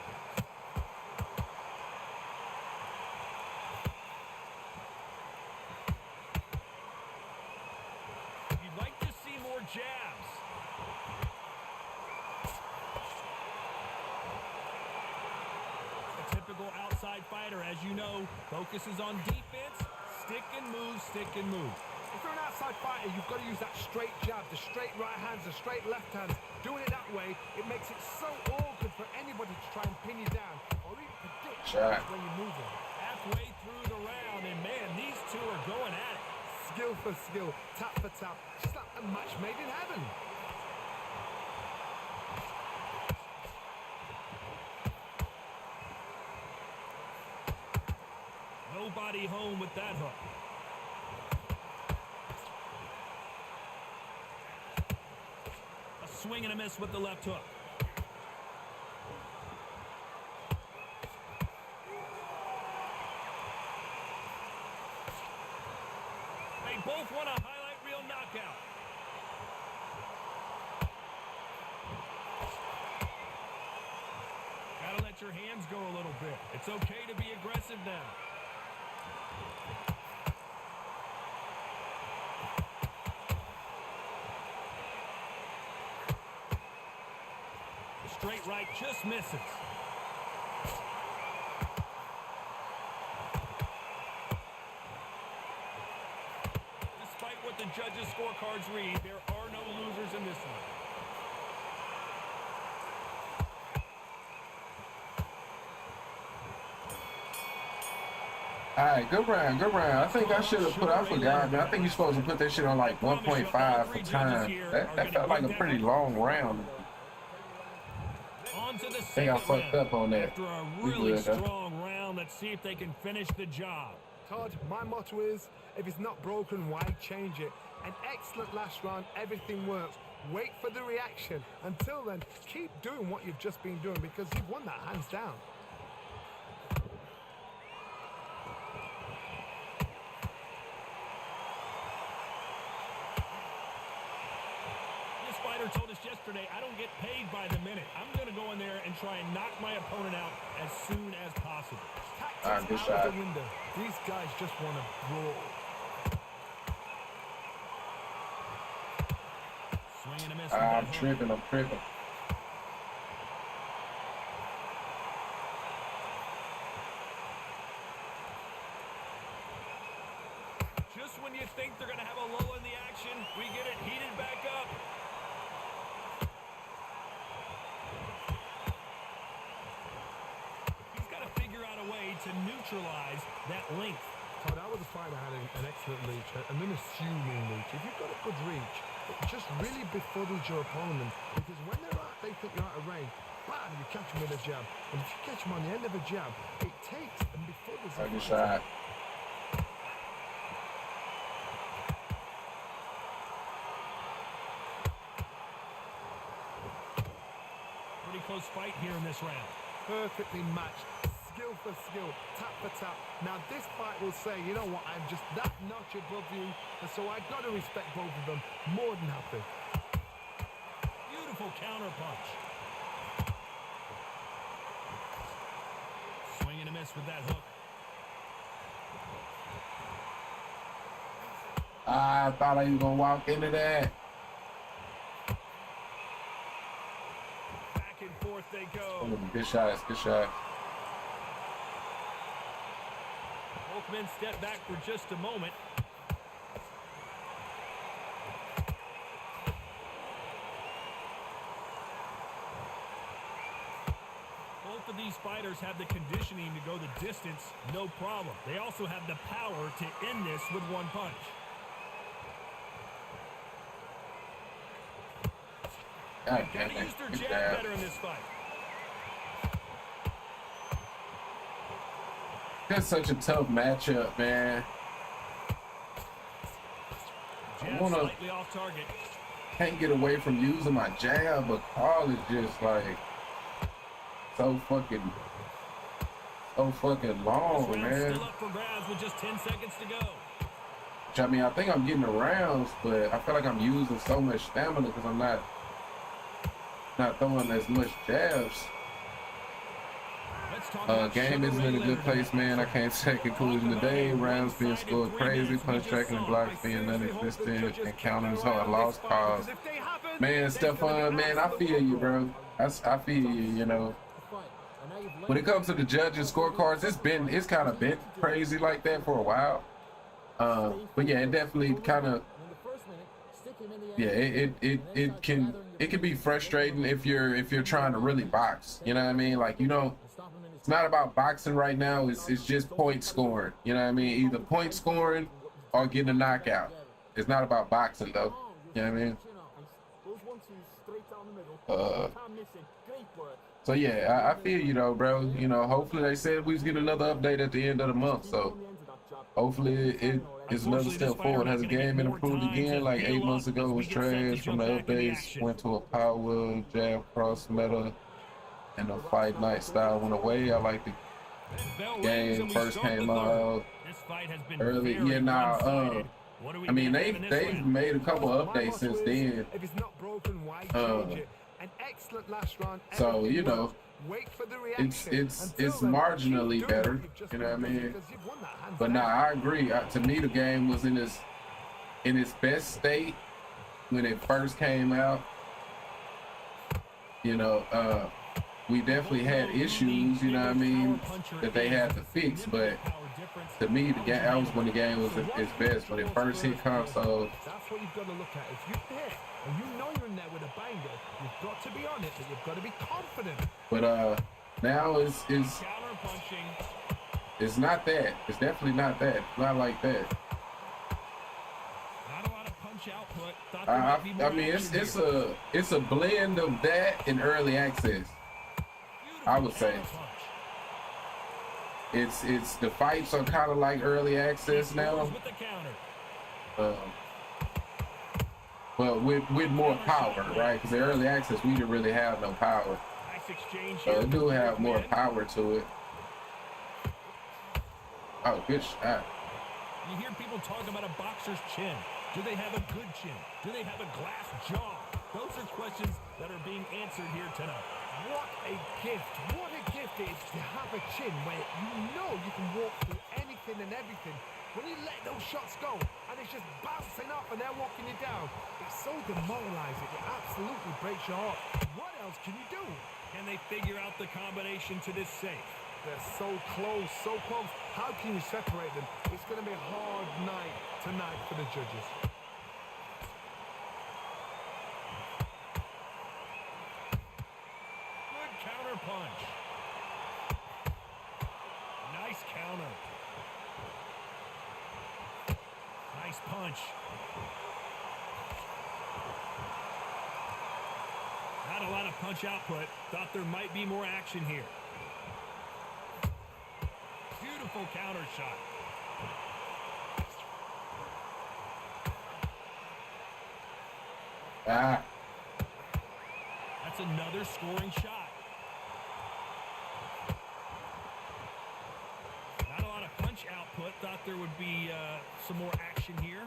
You'd like to see more jabs. A typical outside fighter, as you know, focuses on defense. Stick and move, stick and move. If you're an outside fighter, you've got to use that straight jab, the straight right hands, the straight left hands. Doing it that way, it makes it so awkward for anybody to try and pin you down or even predict when you're moving. Halfway through the round, and man, these two are going at it. Skill for skill, tap for tap, just like a match made in heaven. nobody home with that hook. A swing and a miss with the left hook. They both want a highlight reel knockout. Gotta let your hands go a little bit. It's okay to be aggressive now. Straight right just misses. Despite what the judges' scorecards read, there are no losers in this one. All right, good round, good round. I think I should have put, I forgot, man. I think you're supposed to put that shit on like 1.5 for time. That felt like a pretty long round. I think I fucked up on that. After a really strong round, let's see if they can finish the job. Todd, my motto is, if it's not broken, why change it? An excellent last round, everything works. Wait for the reaction. Until then, keep doing what you've just been doing because you've won that hands down. This fighter told us yesterday, I don't get paid by the minute. I'm going to go in there and try and knock my opponent out as soon as possible. Tactics out of the window. These guys just want to brawl. Swing and a miss. I'm tripping, I'm tripping. Just when you think they're going to have a lull in the action, we get it heated back up. He's got to figure out a way to neutralize that length. Todd, that was a fight that had an excellent reach, an unassuming reach. If you've got a good reach, it just really befuddles your opponent because when they think you're out of range, bam, you catch them with a jab. And if you catch them on the end of a jab, it takes and befuddles them. Good shot. Pretty close fight here in this round. Perfectly matched, skill for skill, tap for tap. Now this fight will say, you know what, I'm just that notch above you, and so I've got to respect both of them. More than happy. Beautiful counter punch. Swing and a miss with that hook. I thought I was gonna walk into that. Back and forth they go. Good shots, good shots. Both men step back for just a moment. Both of these fighters have the conditioning to go the distance, no problem. They also have the power to end this with one punch. God damn Gotta it. use their Good jab jab. better in this fight. That's such a tough matchup, man. Jab wanna- slightly off target. Can't get away from using my jab, but Carl is just like so fucking long, This round's man. still up for grabs with just 10 seconds to go. Which, I mean, I think I'm getting the rounds, but I feel like I'm using so much stamina because I'm not throwing as much jabs. Let's talk about Game Sugar isn't Ray in a good Leonard place, tonight. man. I can't say conclusion today. Rounds being scored crazy, punch tracking and blocks being non-existent, and counters are a lost cause. Man, Stefan, man, I feel you, bro. I feel you, you know. When it comes to the judges' scorecards, it's kind of been crazy like that for a while. But yeah, it definitely kind of, yeah, it can be frustrating if you're trying to really box. You know what I mean? Like, you know, it's not about boxing right now. It's just point scoring. You know what I mean? Either point scoring or getting a knockout. It's not about boxing though. You know what I mean? So yeah, I feel you though, bro. You know, hopefully they said we was getting another update at the end of the month. So hopefully it is another Unfortunately, this step fighter forward. is Has the going to get game been more improved time again? to Like heal 8 months up ago, as it we was get set to trash from jump the back in the updates. action. Went to a power jab cross meta, and the fight night style went away. I like the Bell rings game and we first start the came third. out This fight has been early. very Yeah, nah. one-sided. What do we I mean, get in this they've round? made a couple of My updates motto since is, then. if it's not broken, why Uh, change it? An excellent last round. so you everything know, works. Wait for the reaction. it's Until then, marginally keep doing better. what you've just You know what I been doing mean? because you've won that hands But nah, down. I agree. To me, the game was in its best state when it first came out. You know, we definitely had issues, you know what I mean, that they had to fix. But to me, the game, that was when the game was at its best. When it first hit console. That's what you've got to look at. If you hit and you know you're in there with a banger, you've got to be on it, but you've got to be confident. But now it's Counter-punching. it's not that. It's definitely not that. It's not like that. Not a lot of punch output. Thought there might be more I mean, action it's a blend of that and early access. I would say it's the fights are kind of like early access now, With the counter. but with more power, right? Because the early access we didn't really have no power. Nice exchange So here. it do have more power to it. Oh, good shot. You hear people talk about a boxer's chin. Do they have a good chin? Do they have a glass jaw? Those are questions that are being answered here tonight. What a gift. What a gift it is to have a chin where you know you can walk through anything and everything. When you let those shots go and it's just bouncing up and they're walking you down, it's so demoralizing. It absolutely breaks your heart. What else can you do? Can they figure out the combination to this safe? They're so close, so close. How can you separate them? It's going to be a hard night tonight for the judges. Good counter punch. Nice counter. Nice punch. Not a lot of punch output. Thought there might be more action here. Beautiful counter shot. Ah, That's another scoring shot. Not a lot of punch output. Thought there would be some more action here.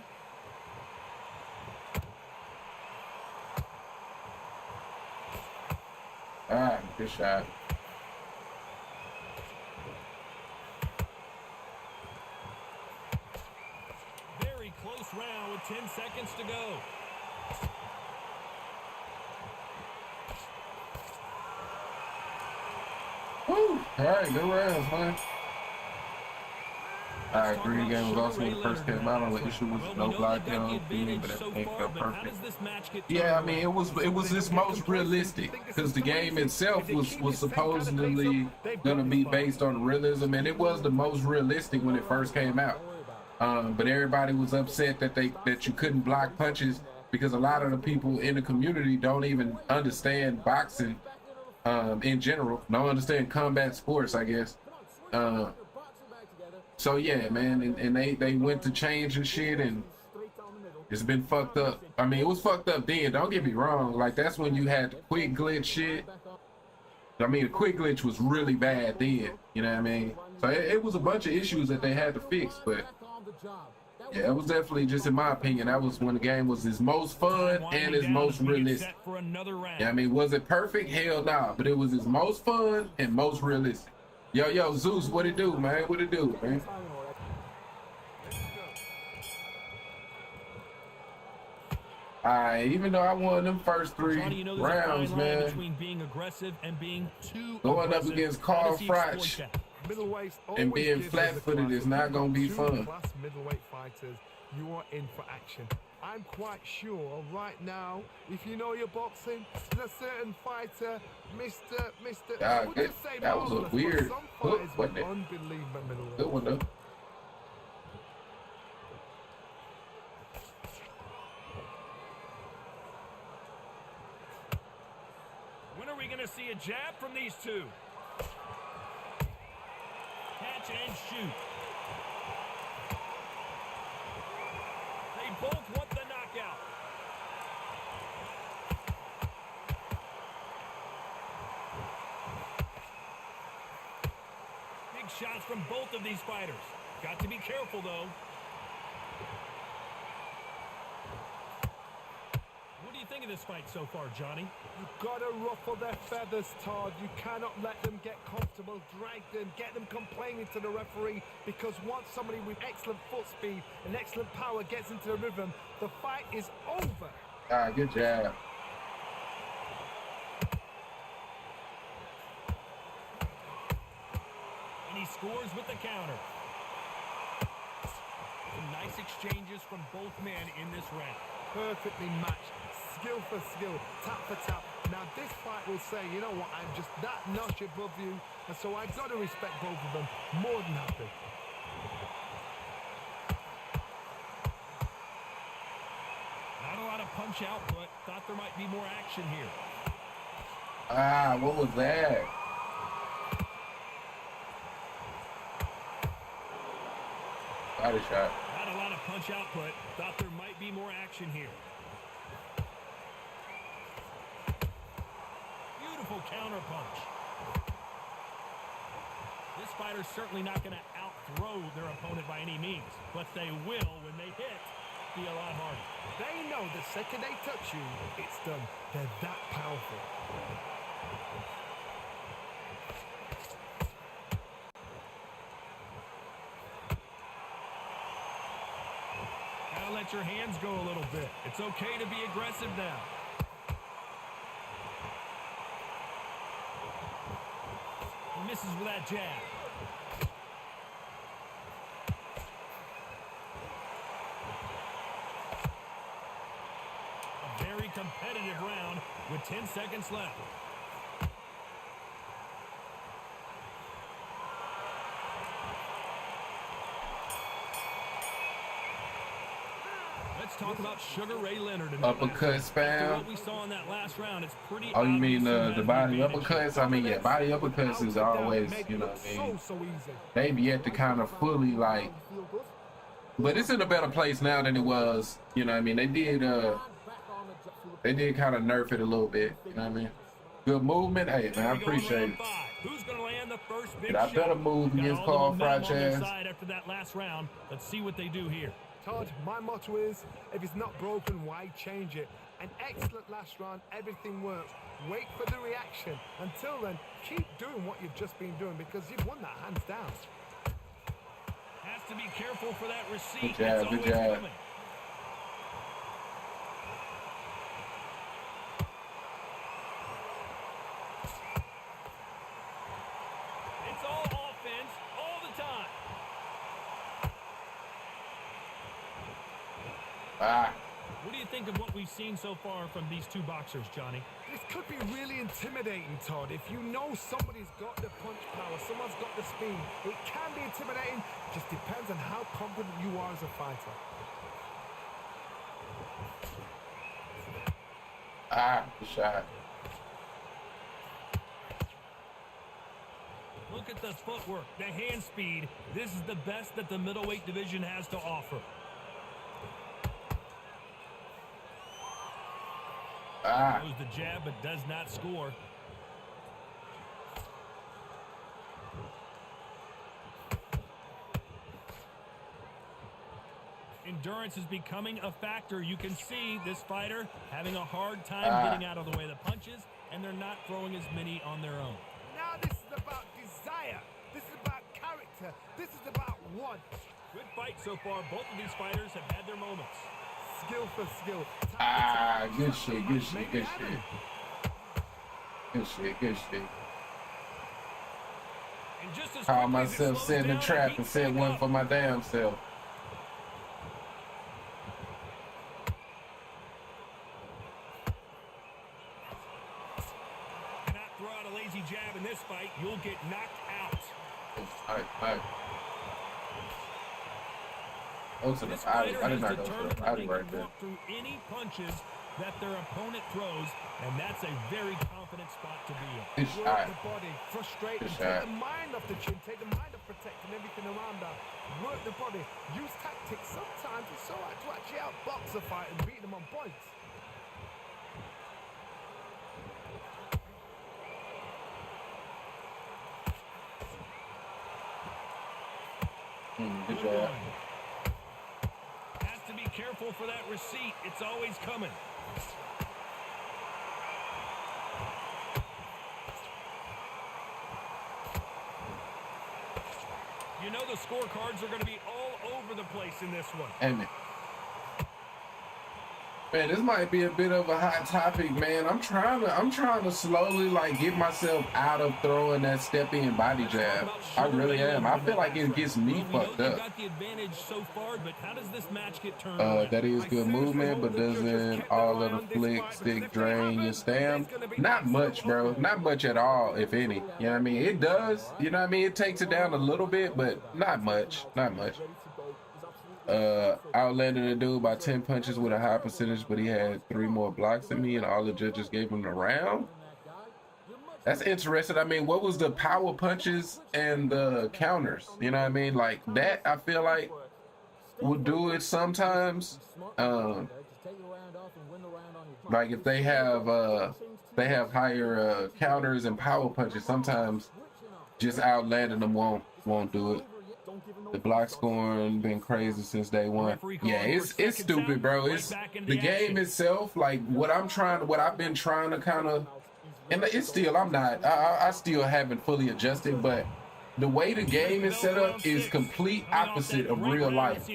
good shot. Very close round with 10 seconds to go. Woo! All right, good rounds, man. I agree. The game was awesome when it first came out. Only issue was no blockdown, but everything felt perfect. Yeah, I mean, it was this most realistic because the game itself was supposedly gonna be based on realism, and it was the most realistic when it first came out. But everybody was upset that you couldn't block punches because a lot of the people in the community don't even understand boxing in general. Don't understand combat sports, I guess. So yeah, man, and they went to change and shit, and it's been fucked up. I mean, it was fucked up then. Don't get me wrong. Like that's when you had the quick glitch shit. I mean, the quick glitch was really bad then. You know what I mean? So it was a bunch of issues that they had to fix, but yeah, it was definitely, just in my opinion, that was when the game was its most fun and its most realistic. Yeah, I mean, was it perfect? Hell nah, but it was its most fun and most realistic. Yo, Zeus, what it do, man? What it do, man? Even though I won them first three rounds, man, between being aggressive and being too going up against Carl Froch and being flat-footed is not gonna be fun. Middleweight fighters, you are in for action. I'm quite sure right now, if you know your boxing, there's a certain fighter, Mr. That was a weird hook, wasn't it? Unbelievable middleweight. Good one though. Winner we going to see a jab from these two? Catch and shoot. They both want the knockout. Big shots from both of these fighters. Got to be careful, though. What do you think of this fight so far, Johnny? You've got to ruffle their feathers, Todd. You cannot let them get comfortable, drag them, get them complaining to the referee, because once somebody with excellent foot speed and excellent power gets into the rhythm, the fight is over. Ah, good job. And he scores with the counter. Some nice exchanges from both men in this round. Perfectly matched, skill for skill, tap for tap. Now this fight will say, you know what, I'm just that notch above you, and so I've got to respect both of them. More than happy. Not a lot of punch output. Thought there might be more action here. Ah, what was that? Body shot. Not a lot of punch output. Thought there might be more action here. Beautiful counter punch. This fighter's certainly not going to out-throw their opponent by any means, but they will, when they hit, be a lot harder. They know the second they touch you, it's done. They're that powerful. Gotta let your hands go a little bit. It's okay to be aggressive now. He misses with that jab. A very competitive round with 10 seconds left. Let's talk about Sugar Ray Leonard. Uppercut After spam. what we saw in that last round, it's pretty Oh, you mean obvious the who has body advantage. uppercuts? I mean, yeah, body uppercuts is always, you know what I mean? So easy. They've yet to kind of fully, like, but it's in a better place now than it was, you know what I mean? They did kind of nerf it a little bit, you know what I mean? Good movement. Hey, man, I appreciate it. Who's going to land the first big I better shot? move Got against all Paul the momentum on their Franchise. side after that last round. Let's see what they do here. Todd, my motto is, if it's not broken, why change it? An excellent last round, everything works. Wait for the reaction. Until then, keep doing what you've just been doing, because you've won that hands down. Has to be careful for that receipt. Good job, It's good always job. coming. It's all offense all the time. Ah, What do you think of what we've seen so far from these two boxers, Johnny? This could be really intimidating, Todd. If you know somebody's got the punch power, someone's got the speed, it can be intimidating. Just depends on how confident you are as a fighter. good shot. Look at the footwork, the hand speed. This is the best that the middleweight division has to offer. Throws the jab, but does not score. Endurance is becoming a factor. You can see this fighter having a hard time getting out of the way of the punches, and they're not throwing as many on their own. Now this is about desire. This is about character. This is about want. Good fight so far. Both of these fighters have had their moments. Skill for skill. Good shit, good shit, good shit. Good shit, good shit. And just as Call quickly as it myself slows setting a down, trap he and set back one up. for my damn self. Cannot throw out a lazy jab in this fight. You'll get knocked out. Alright. Go to the This body. fighter I did has not go to determined the that body they right can there. walk through any punches that their opponent throws, and that's a very confident spot to be in. Good Work shot. the body, frustrate Good them, shot. take the mind off the chin, take the mind off protecting everything around that. Work the body, use tactics. Sometimes it's so hard to actually outbox a fight and beat them on points. Good job. Has to be careful for that receipt. It's always coming. You know the scorecards are going to be all over the place in this one. And man, this might be a bit of a hot topic, man. I'm trying to slowly like get myself out of throwing that step in body jab. I really am. I feel like it gets me fucked up. Got the advantage so far, but how does this match get turned around? That is good movement, but doesn't all of the flick stick drain your stam? Not much, bro. Not much at all, if any. You know what I mean? It does. You know what I mean? It takes it down a little bit, but not much. Not much. Outlanded the dude by 10 punches with a high percentage, but he had 3 more blocks than me, and all the judges gave him the round. That's interesting. I mean, what was the power punches and the counters? You know what I mean? Like that, I feel like would do it sometimes. Like if they have higher counters and power punches, sometimes just outlanding them won't do it. The block scoring been crazy since day one. Yeah, it's stupid, bro. It's the game itself. Like what I've been trying to kind of, and it's still I still haven't fully adjusted, but the way the game is set up is complete opposite of real life.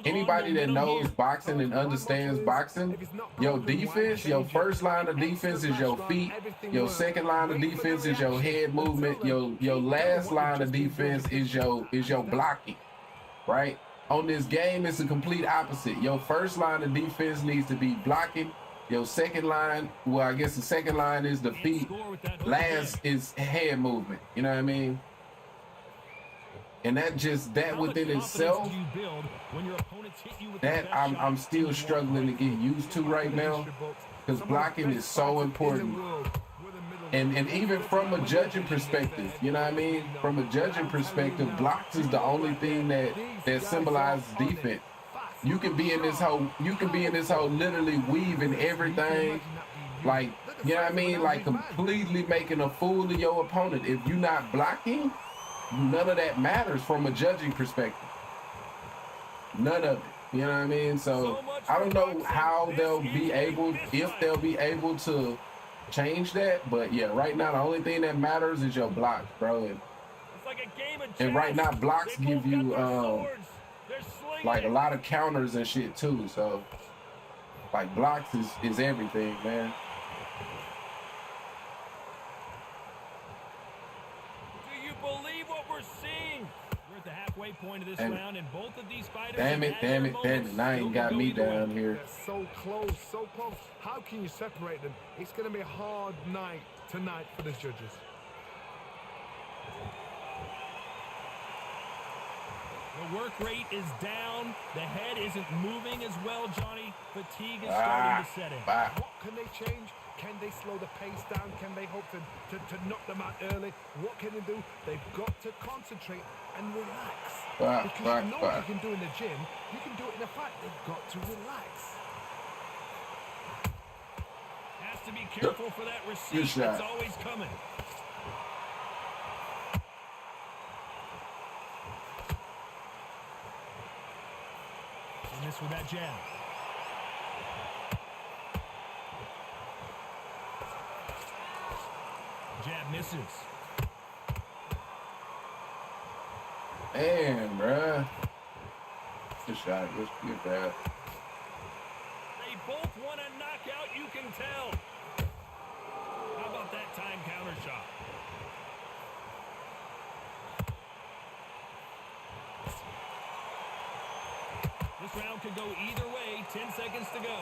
Anybody that knows boxing and understands boxing, your defense, your first line of defense is your feet. Your second line of defense is your head movement. Your last line of defense is your blocking, right? On this game, it's a complete opposite. Your first line of defense needs to be blocking. Your second line, well, I guess the second line is the feet. Last is head movement. You know what I mean? And that within itself, that I'm still struggling to get used to right now, because blocking is so important. And even from a judging perspective, you know what I mean? From a judging perspective, blocks is the only thing that symbolizes defense. You can be in this whole literally weaving everything, like, you know what I mean? Like completely making a fool of your opponent. If you're not blocking, none of that matters from a judging perspective. None of it. You know what I mean? So I don't know how they'll be able, if they'll be able to change that. But yeah, right now the only thing that matters is your blocks, bro. And right now blocks give you like a lot of counters and shit too. So like blocks is everything, man. Point of this round, and both of these fighters damn it. Now you got me down here. So close, so close. How can you separate them? It's going to be a hard night tonight for the judges. The work rate is down. The head isn't moving as well, Johnny. Fatigue is starting to set in. What can they change? Can they slow the pace down? Can they hope to knock them out early? What can they do? They've got to concentrate and relax. Because you know what you can do in the gym, you can do it in a fight. They've got to relax. Has to be careful for that receipt. It's always coming. And this with that jab. Jab misses. Man, bruh. Good shot. Good jab. They both want a knockout, you can tell. How about that time counter shot? This round could go either way. 10 seconds to go.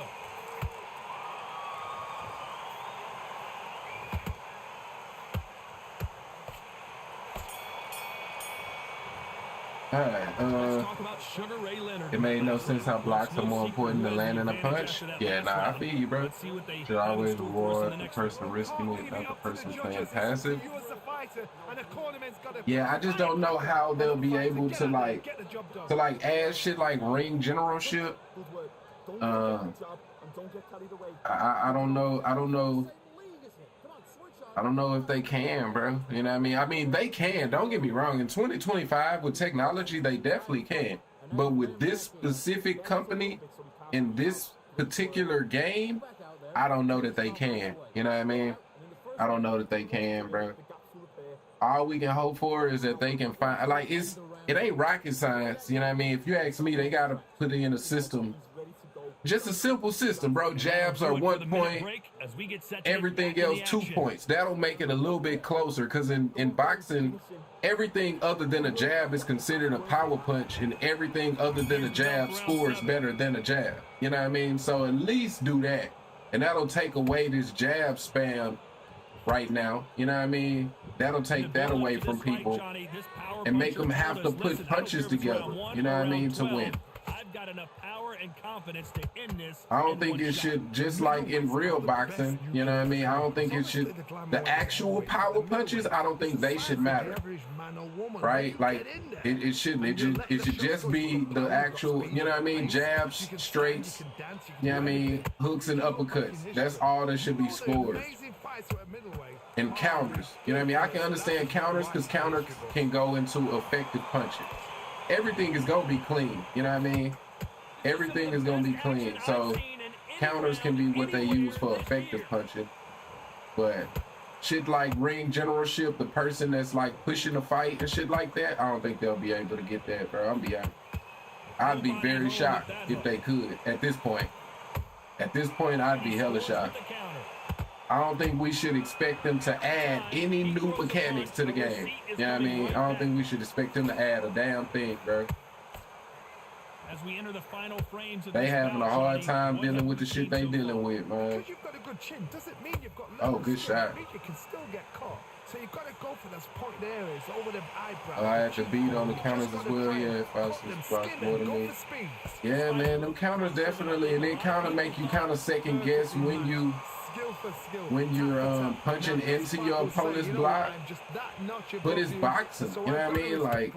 All right. Let's talk about Sugar Ray Leonard. It made no sense how blocks are more No important than secret who has landing a the advantage punch. after that Yeah, last nah, I round. feel you, bro. Let's see what they Should have in always store for us in reward the the next person round. risking Can't it, leave not it the up to the person judges. playing It's up passive. to you as the fighter, and the cornerman's got to Yeah, I just don't know how they'll be able to get the job done. add shit like ring generalship. Good work. Don't Uh, get the job and don't get carried away. I don't know. I don't know. Same league, isn't it? Come on, switch on. I don't know if they can, bro. You know what I mean? I mean, they can. Don't get me wrong. In 2025, with technology, they definitely can. But with this specific company in this particular game, I don't know that they can. You know what I mean? I don't know that they can, bro. All we can hope for is that they can find, like, it ain't rocket science. You know what I mean? If you ask me, they gotta put it in a system. Just a simple system, bro. Jabs are 1 point, everything else 2 points. That'll make it a little bit closer, because in boxing, everything other than a jab is considered a power punch, and everything other than a jab scores better than a jab. You know what I mean? So at least do that, and that'll take away this jab spam right now. You know what I mean? That'll take that away from people and make them have to put punches together. You know what I mean? To win. I've got enough power and confidence to end this. I don't think it should, just like in real boxing, you know what I mean? I don't think it should, the actual power punches, I don't think they should matter, right? Like, it shouldn't. It should just be the actual, you know what I mean? Jabs, straights, you know what I mean? Hooks and uppercuts. That's all that should be scored. And counters, you know what I mean? I can understand counters, because counters can go into effective punching. Everything is gonna be clean, you know what I mean? Everything is gonna be clean. So counters can be what they use for effective punching. But shit like ring generalship, the person that's like pushing the fight and shit like that, I don't think they'll be able to get that, bro. I'll be honest. I'd be very shocked if they could at this point. At this point, I'd be hella shocked. I don't think we should expect them to add any new mechanics to the game. You know what I mean? I don't think we should expect them to add a damn thing, bro. As we enter the final frames of they having a hard time dealing with the shit they dealing with, man. Because you've got a good chin doesn't mean you've got oh, good shot. You can still get caught. So you've got to go for those point areas over the eyebrows. I had to beat on the counters as well, yeah, if I was more than me. Yeah, man, them counters definitely, and they kind of make you kind of second guess when you're punching into your opponent's block. But it's boxing, you know what I mean? Like,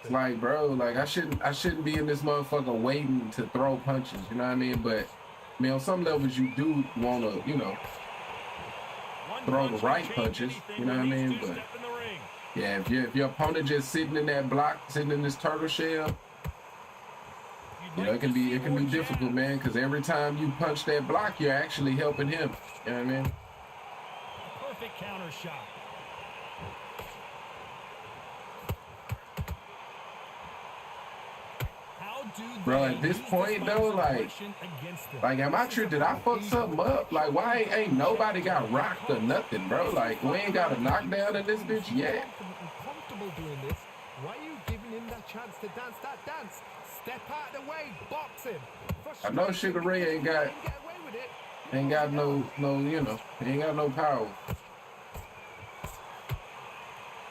it's like, bro, like I shouldn't be in this motherfucker waiting to throw punches, you know what I mean? But I mean, on some levels, you do want to, you know, throw the right punches, you know what I mean? But yeah, if your opponent just sitting in that block, sitting in this turtle shell, you know, it can be difficult, man, because every time you punch that block, you're actually helping him. You know what I mean? Perfect counter shot. Bro, at this point though, like am I tripped? Did I fuck something up? Like, why ain't nobody got rocked or nothing, bro? Like, we ain't got a knockdown in this bitch yet. Comfortable doing this. Why are you giving him that chance to dance that dance? Step out of the way, box him. I know Sugar Ray ain't got no, you know, he ain't got no power.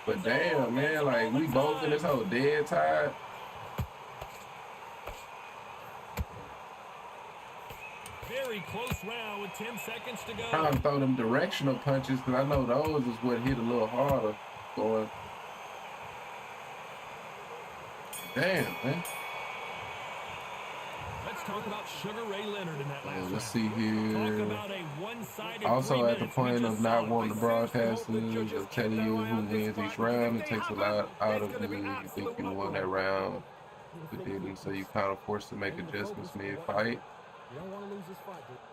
But damn, man, like we both in this whole dead tired. Very close round with 10 seconds to go. Trying to throw them directional punches, because I know those is what hit a little harder going. Damn, man. Let's talk about Sugar Ray Leonard in that last let's see here. Talk about a one-sided also at the point of not wanting the broadcasters of telling you who wins each round, it takes a lot out of you. You think you won that round, but didn't, so you kind of forced to make adjustments mid-fight.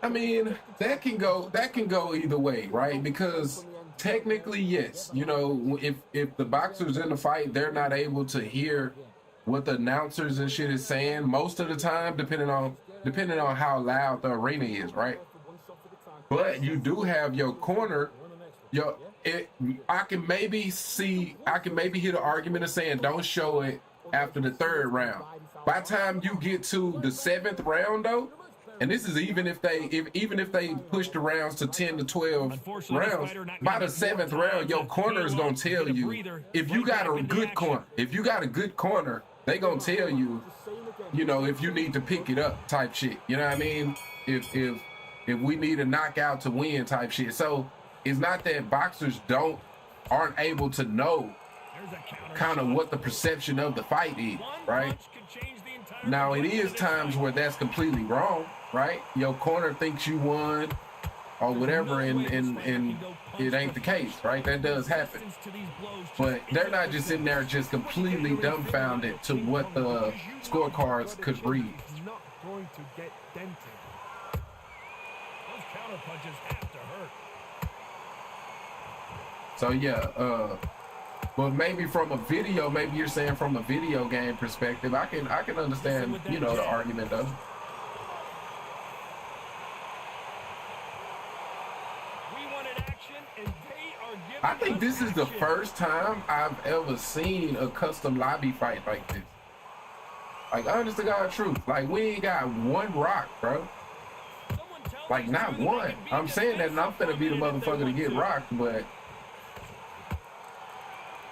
I mean, that can go either way, right? Because technically, yes, you know, if the boxers in the fight, they're not able to hear what the announcers and shit is saying most of the time, depending on how loud the arena is, right? But you do have your corner. I can maybe hear the argument of saying don't show it after the third round. By the time you get to the seventh round, though, And this is even if they push the rounds to 10 to 12 rounds, by the 7th round, your corner is gonna tell you if you got a good corner. If you got a good corner, they gonna tell you, you know, if you need to pick it up type shit. You know what I mean? If we need a knockout to win type shit. So it's not that boxers aren't able to know kind of what the perception of the fight is, right? Now it is times where that's completely wrong, right? Your corner thinks you won or whatever, and it ain't the case, right? That does happen. But they're not just in there just completely dumbfounded to what the scorecards could read. He's not going to get dented. Those counter punches have to hurt. So yeah, but maybe from a video, maybe you're saying from a video game perspective, I can understand, you know, the argument though. I think this is the first time I've ever seen a custom lobby fight like this. Like, honest to God truth, like we ain't got one rock, bro. Like not one. I'm saying that and I'm finna be the motherfucker to get rocked, but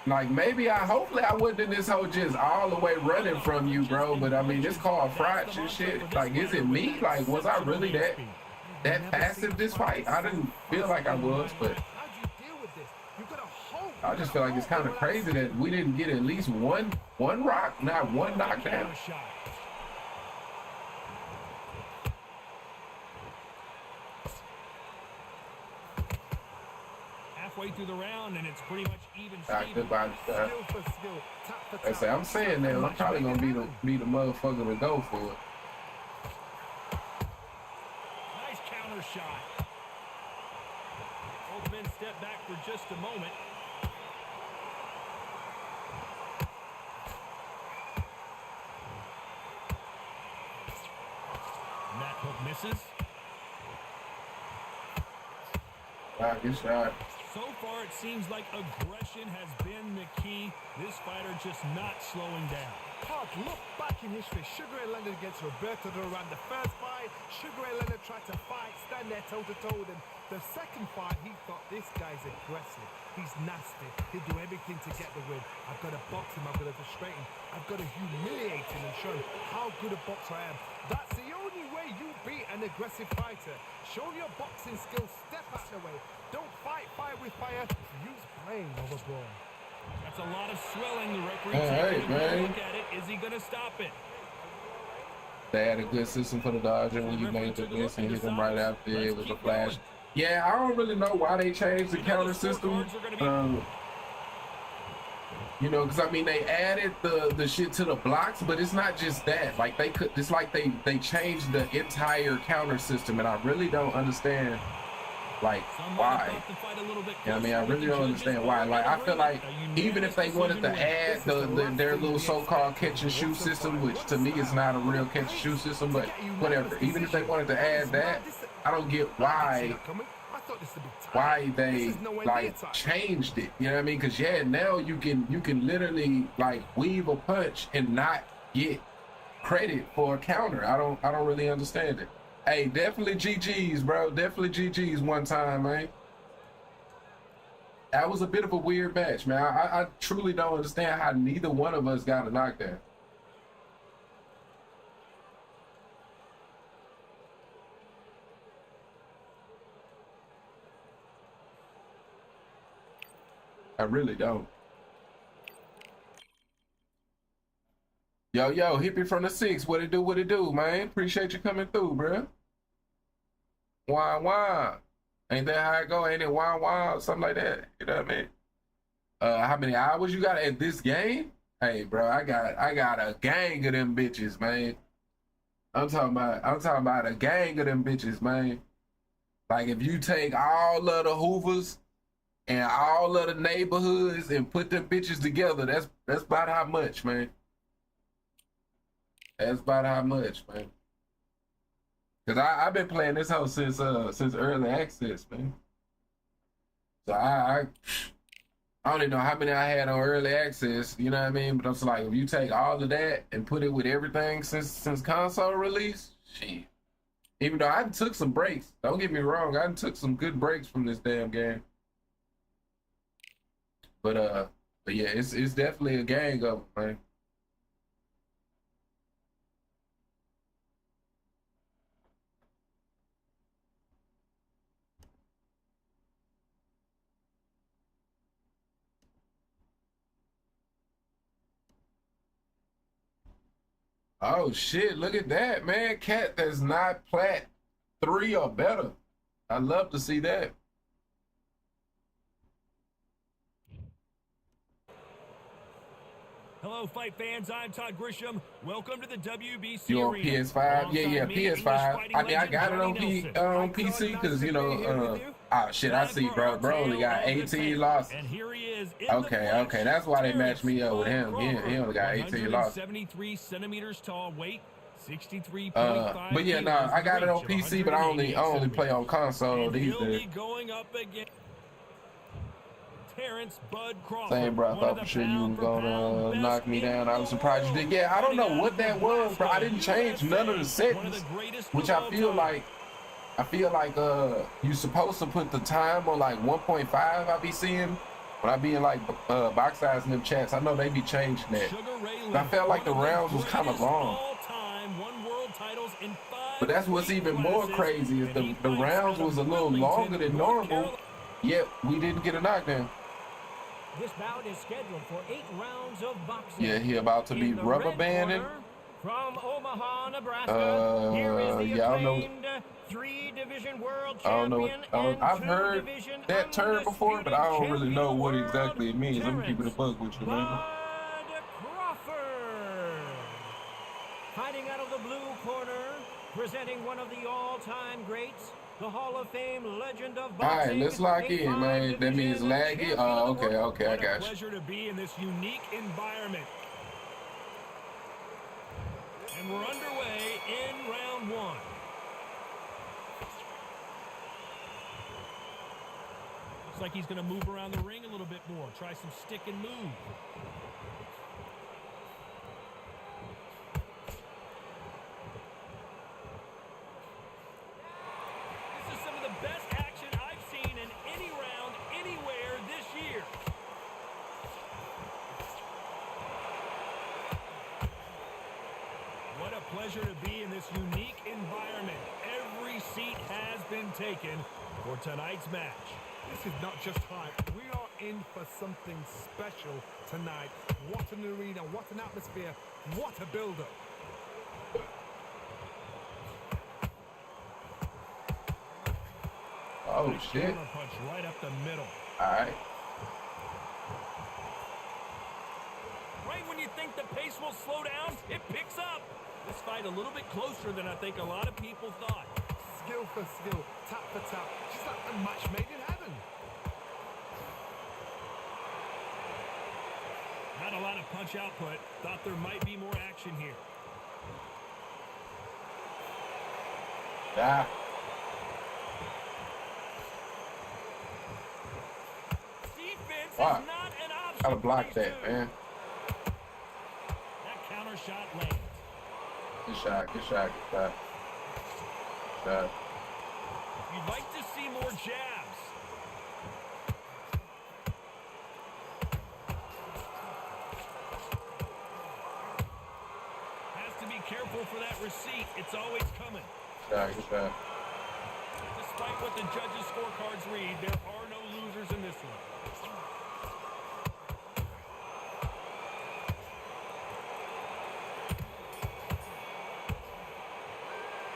like maybe hopefully I wasn't in this whole just all the way running from you, bro. But I mean, it's called fried shit. Like, is it me? Like, was I really that passive this fight? I didn't feel like I was, but I just feel like it's kind of crazy that we didn't get at least one rock, not one knockdown. Halfway through the round, and it's pretty much even. Goodbye. I say I'm saying that I'm probably gonna be the motherfucker to go for it. Nice counter shot. Both men step back for just a moment. And that hook misses. Good shot. So far, it seems like aggression has been the key. This fighter just not slowing down. Park, look back in history. Sugar Ray Leonard against Roberto Duran. The first fight, Sugar Ray Leonard tried to fight, stand there toe-to-toe with him. The second fight, he thought, this guy's aggressive. He's nasty. He'll do everything to get the win. I've got to box him. I've got to frustrate him. I've got to humiliate him and show him how good a boxer I am. That's the only way you beat an aggressive fighter. Show your boxing skills. Step out of the way. Don't fight fire with fire. Use brain over brawn. That's a lot of swelling. The referee taking a look at it. Is he going to stop it? They had a good system for the Dodger when you made the miss and hit them right after it was a flash. Yeah, I don't really know why they changed the counter system. You know, because I mean they added the shit to the blocks, but it's not just that. Like it's like they changed the entire counter system, and I really don't understand like why. You know what I mean? I really don't understand why. Like I feel like even if they wanted to add their little so-called catch and shoot system, which to me is not a real catch and shoot system, but whatever. Even if they wanted to add that, I don't get why they like changed it. You know what I mean? Because yeah, now you can literally like weave a punch and not get credit for a counter. I don't really understand it. Hey, definitely GG's, bro. Definitely GG's one time, man. That was a bit of a weird match, man. I truly don't understand how neither one of us got a knockdown. I really don't. Yo, hippie from the 6. What it do, man? Appreciate you coming through, bro. Wah. Ain't that how it go? Ain't it wah, something like that? You know what I mean? How many hours you got at this game? Hey, bro, I got a gang of them bitches, man. I'm talking about a gang of them bitches, man. Like if you take all of the Hoovers and all of the neighborhoods and put them bitches together, that's about how much, man. That's about how much, man. Cause I've been playing this house since early access, man. So I don't even know how many I had on early access, you know what I mean? But I'm just like, if you take all of that and put it with everything since console release, shit, Even though I took some breaks. Don't get me wrong, I took some good breaks from this damn game. But yeah, it's definitely a gang of them, man. Oh shit, look at that, man. Cat that's not plat 3 or better. I love to see that. Hello, fight fans. I'm Todd Grisham. Welcome to the WBC You on Arena. PS5? Yeah, PS5. I mean, I got it on PC because, you know, shit, I see, bro. Bro only got 18 losses. And here he is. Okay, that's why they matched me up with him. He only got 18 losses. 73 centimeters tall, weight 63.5. But yeah, nah, I got it on PC, but I only play on console these days. Going up against Same, bro. I thought for sure you was gonna knock me down. I was surprised you did. Yeah, I don't know what that was, bro. I didn't change none of the settings, which I feel like you supposed to put the time on like 1.5. I be seeing when I be in like box size in them chats. I know they be changing that. But I felt like the rounds was kind of long. But that's what's even more crazy is the rounds was a little longer than normal, yet we didn't get a knockdown. This bout is scheduled for 8 rounds of boxing. Yeah, he about to be rubber banding. From Omaha, Nebraska, here is the yeah, I don't know. 3-division world I don't champion. know. I've heard that term before, but I don't really know what exactly it means. Let me keep it a bug with you, man. Crawford. Fighting out of the blue corner, presenting one of the all-time greats, the Hall of Fame legend of boxing. All right, let's lock in, man. That means laggy. Oh, okay, I got you. Pleasure to be in this unique environment. And we're underway in round 1. Looks like he's going to move around the ring a little bit more. Try some stick and move. This is some of the best action I've seen in any round anywhere this year. What a pleasure to be in this unique environment. Every seat has been taken for tonight's match. This is not just hype. We are in for something special tonight. What an arena, what an atmosphere, what a build-up. Oh, shit. Punch right up the middle. All right. Right when you think the pace will slow down, it picks up. This fight a little bit closer than I think a lot of people thought. Skill for skill, tap for tap, just like a match made in heaven. Not a lot of punch output. Thought there might be more action here. Yeah. Defense Wow. is not an option. Gotta block that, man. That counter shot lands. Good shot. You'd like to see more jabs. Has to be careful for that receipt. It's always coming. Good shot. Despite what the judges' scorecards read, there are no losers in this one.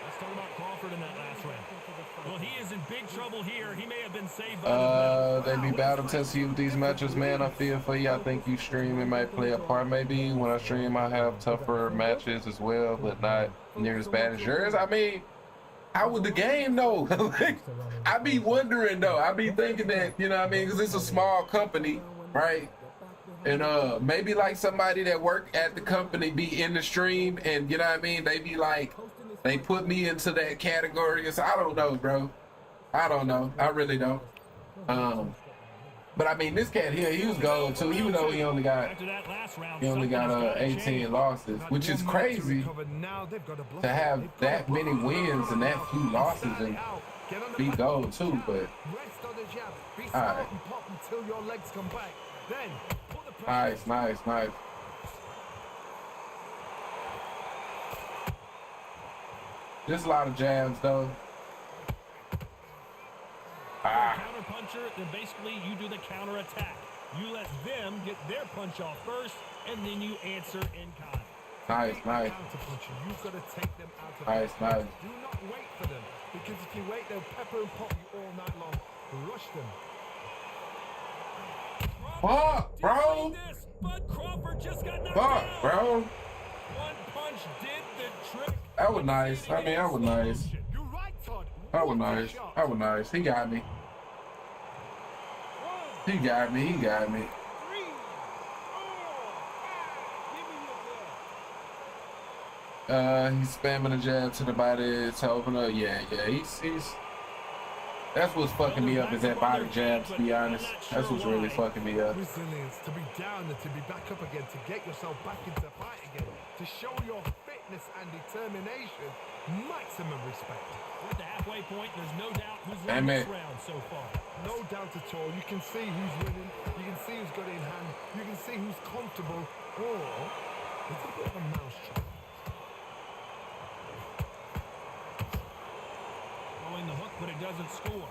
Let's talk about Crawford in that last round. Well, he is in big trouble here. He may have been saved by They be battle testing you with these matches, man. I feel for you. I think you streaming might play a part. Maybe when I stream, I have tougher matches as well, but not near as bad as yours. I mean, how would the game know? Like, I be wondering though. I be thinking that, you know what I mean, because it's a small company, right? And maybe like somebody that work at the company be in the stream, and you know what I mean, they be like, they put me into that category. So I don't know, bro. I don't know. I really don't. But I mean, this cat here, he was gold too, even though he only got After that last round, 18 change. losses, which is crazy to have that many wins and that few losses and be gold too. But all right, nice. There's a lot of jabs though. Counter puncher, then basically you do the counter attack. You let them get their punch off first, and then you answer in kind. Nice. You've got to take them out of Nice. Do not wait for them, because if you wait, they'll pepper and pop you all night long. Rush them. Fuck, bro. This, but Crawford just got knocked Fuck, down. bro. One punch did the trick. That was nice. I mean, that was nice. You're right, Todd. That was nice. That was nice. He got me. He got me. He's spamming a jab to the body to open up. Yeah. He's that's what's fucking me up is that body jab, to be honest. That's what's really fucking me up. Resilience, to be down and to be back up again, to get yourself back into fight again, to show your fitness and determination. Maximum respect. We're at the halfway point. There's no doubt who's Damn won it. this round so far. No doubt at all. You can see who's winning. You can see who's got it in hand. You can see who's comfortable. Or it's a bit of a mousetrap. Throwing the hook, but it doesn't score.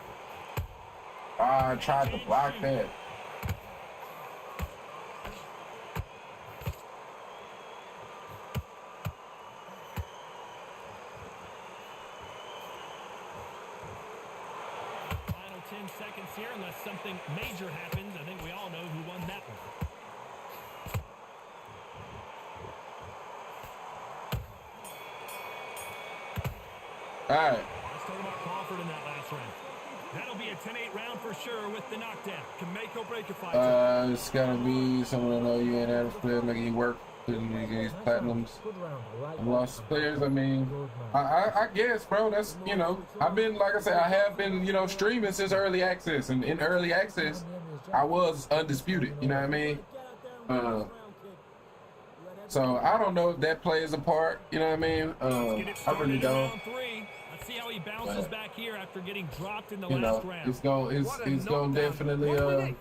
I tried to block that. Final 10 seconds here, unless something major happens. I think we all know who won that one. All right. Let's talk about Crawford in that last round. That'll be a 10-8 round for sure with the knockdown. Can make or break a fight. It's gotta be someone that know you ain't average player making you work, putting you against platinums. Good round. I like And that. lost players. I mean, Good man. I guess, bro. That's I've been like I said, I have been streaming since early access, and in early access, I was undisputed. You know what I mean? So I don't know if that plays a part. You know what I mean? I really don't. Round 3. Let's see how he bounces back here after getting dropped in the You know, last round. it's gonna definitely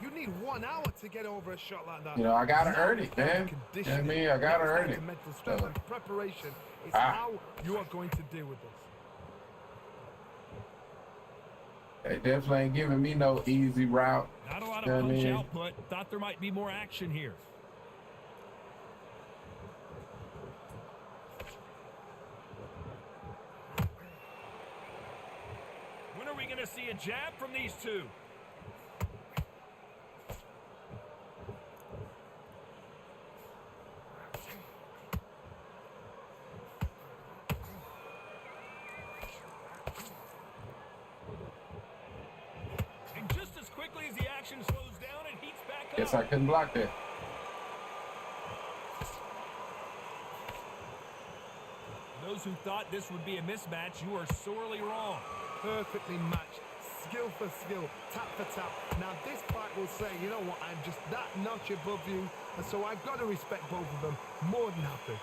You need 1 hour to get over a shot like that. I gotta earn it, man. You know what I mean? I gotta earn it. Mental strength and preparation is Ah. how you are going to deal with this. They definitely ain't giving me no easy route. Not a lot You know of what I punch mean? output. Thought there might be more action here. When are we going to see a jab from these two? And just as quickly as the action slows down, it heats back up. Guess I couldn't block that. Those who thought this would be a mismatch, you are sorely wrong. Perfectly matched, skill for skill, tap for tap. Now this fight will say, you know what, I'm just that notch above you, and so I've got to respect both of them more than happy.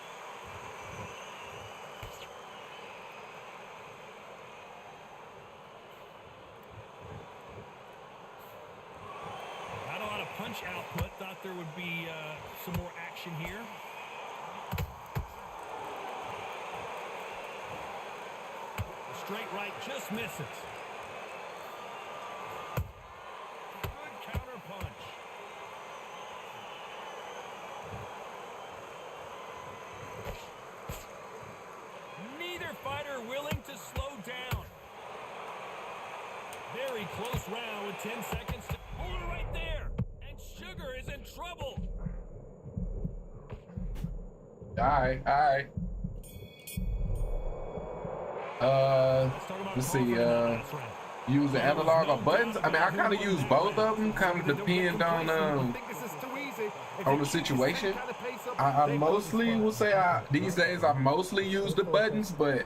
Not a lot of punch output. Thought there would be some more action here. The straight right just misses. Good counter punch. Neither fighter willing to slow down. Very close round with 10 seconds to... Hold it right there. And Sugar is in trouble. All right. Let's see. Use the analog or buttons. I mean, I kind of use both of them. Kind of depend on the situation. I mostly will say these days I mostly use the buttons, but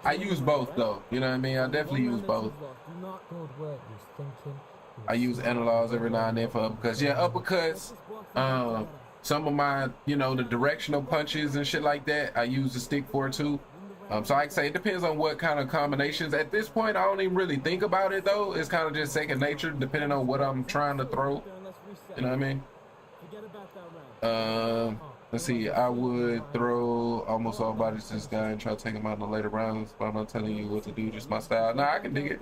I use both though. You know what I mean? I definitely use both. Do not good work. He was thinking. He I use analogs every now and then for uppercuts. Yeah, uppercuts. Some of my, you know, the directional punches and shit like that, I use the stick for too. So I can say it depends on what kind of combinations. At this point, I don't even really think about it though. It's kind of just second nature, depending on what I'm trying to throw. You know what I mean? Let's see. I would throw almost all bodies to this guy and try to take him out in the later rounds, but I'm not telling you what to do. Just my style. Nah, I can dig it.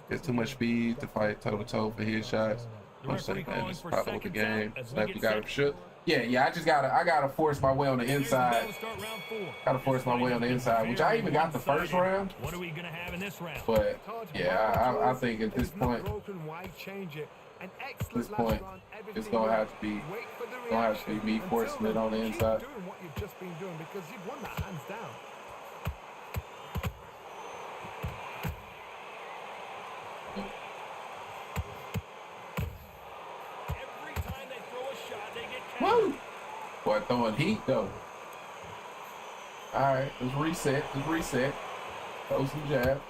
It's too much speed to fight toe to toe for his shots. I'm saying, man, it's probably with the game. Snap, you got him shook. Yeah. I gotta force my way on the inside. Gotta force my way on the inside, which I even got the first round. What are we gonna have in this round? But yeah, I think at this point, it's gonna have to be me forcing it on the inside. Doing what you've just been doing because you've won that hands down. Every time they throw a shot, they get Woo! Boy, throwing heat though. All right, let's reset. Throw some jab.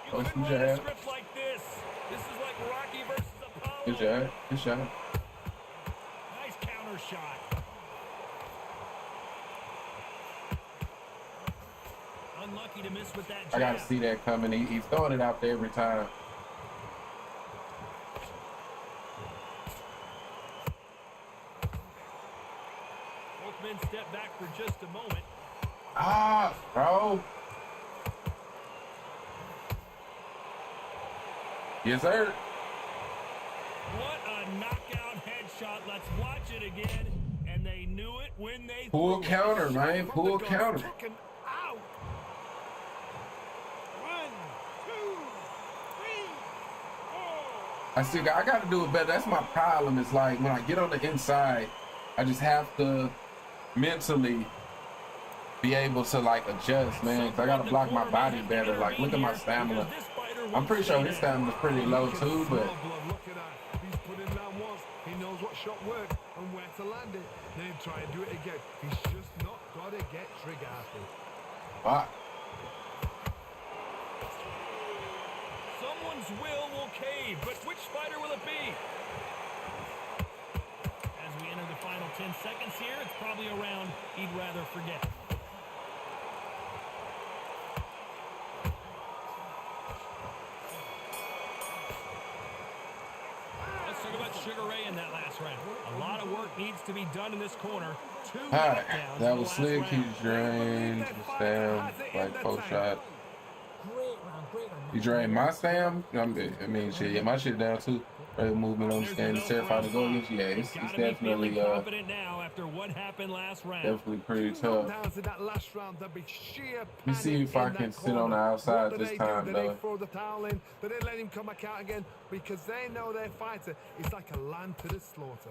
Throw some jab. Like this is like Rocky versus Apollo. Good jab. Good shot. Nice counter shot. Unlucky to miss with that jab. I gotta see that coming. He's throwing it out there every time. Both men step back for just a moment. Ah, bro. Yes, sir. What a knockout headshot. Let's watch it again. And they knew it when they Pull threw counter, it. man. Pull counter. Taken out. 1, 2, 3, 4. I got to do it better. That's my problem. It's like when I get on the inside, I just have to mentally be able to like adjust, man. 'Cause I got to block my body better. Like, look at my stamina. I'm pretty sure his stamina's pretty low too, but Look at that. He's put it down once. He knows what shot worked and where to land it. Then he'll try and do it again. He's just not got to get trigger happy. Someone's will cave, but which fighter will it be? As we enter the final 10 seconds here, it's probably a round he'd rather forget. Let's talk about Sugar Ray in that last round. A lot of work needs to be done in this corner. Two alright, knockdowns that in was the slick. last He round. drained his stam, like post shot. He drained my stam. I mean, shit, yeah, my shit down too. Right movement on the stand. It's terrifying to go against. Yeah, it's definitely confident now after what happened last round. definitely pretty tough. Let me see if I can sit on the outside this time, though. They throw the towel in. They didn't let him come back out again because they know their fighter is like a lamb to the slaughter.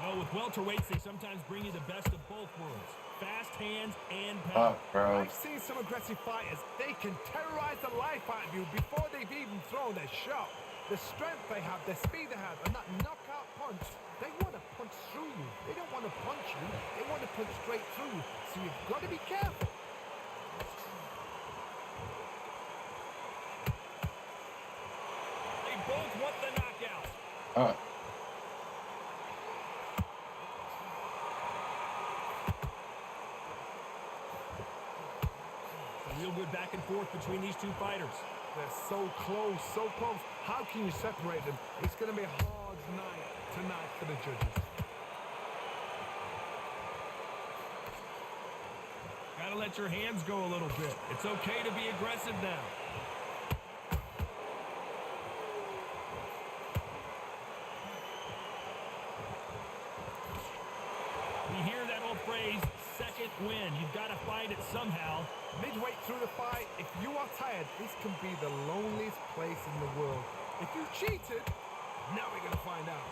Well, with welterweights, they sometimes bring you the best of both worlds. Fast hands and power. Bro. I've seen some aggressive fighters. They can terrorize the life out of you before they've even thrown their shot. The strength they have, the speed they have, and that knockout punch, they want to punch through you. They don't want to punch you. They want to punch straight through you. So you've got to be careful. They both want the knockout. Real good back and forth between these two fighters. They're so close, so close. How can you separate them? It's going to be a hard night tonight for the judges. Gotta let your hands go a little bit. It's okay to be aggressive now. We hear that old phrase, second win. You've got to find it somehow. Midway through the fight, if you are tired, this can be the loneliest place in the world. If you cheated, now we're going to find out.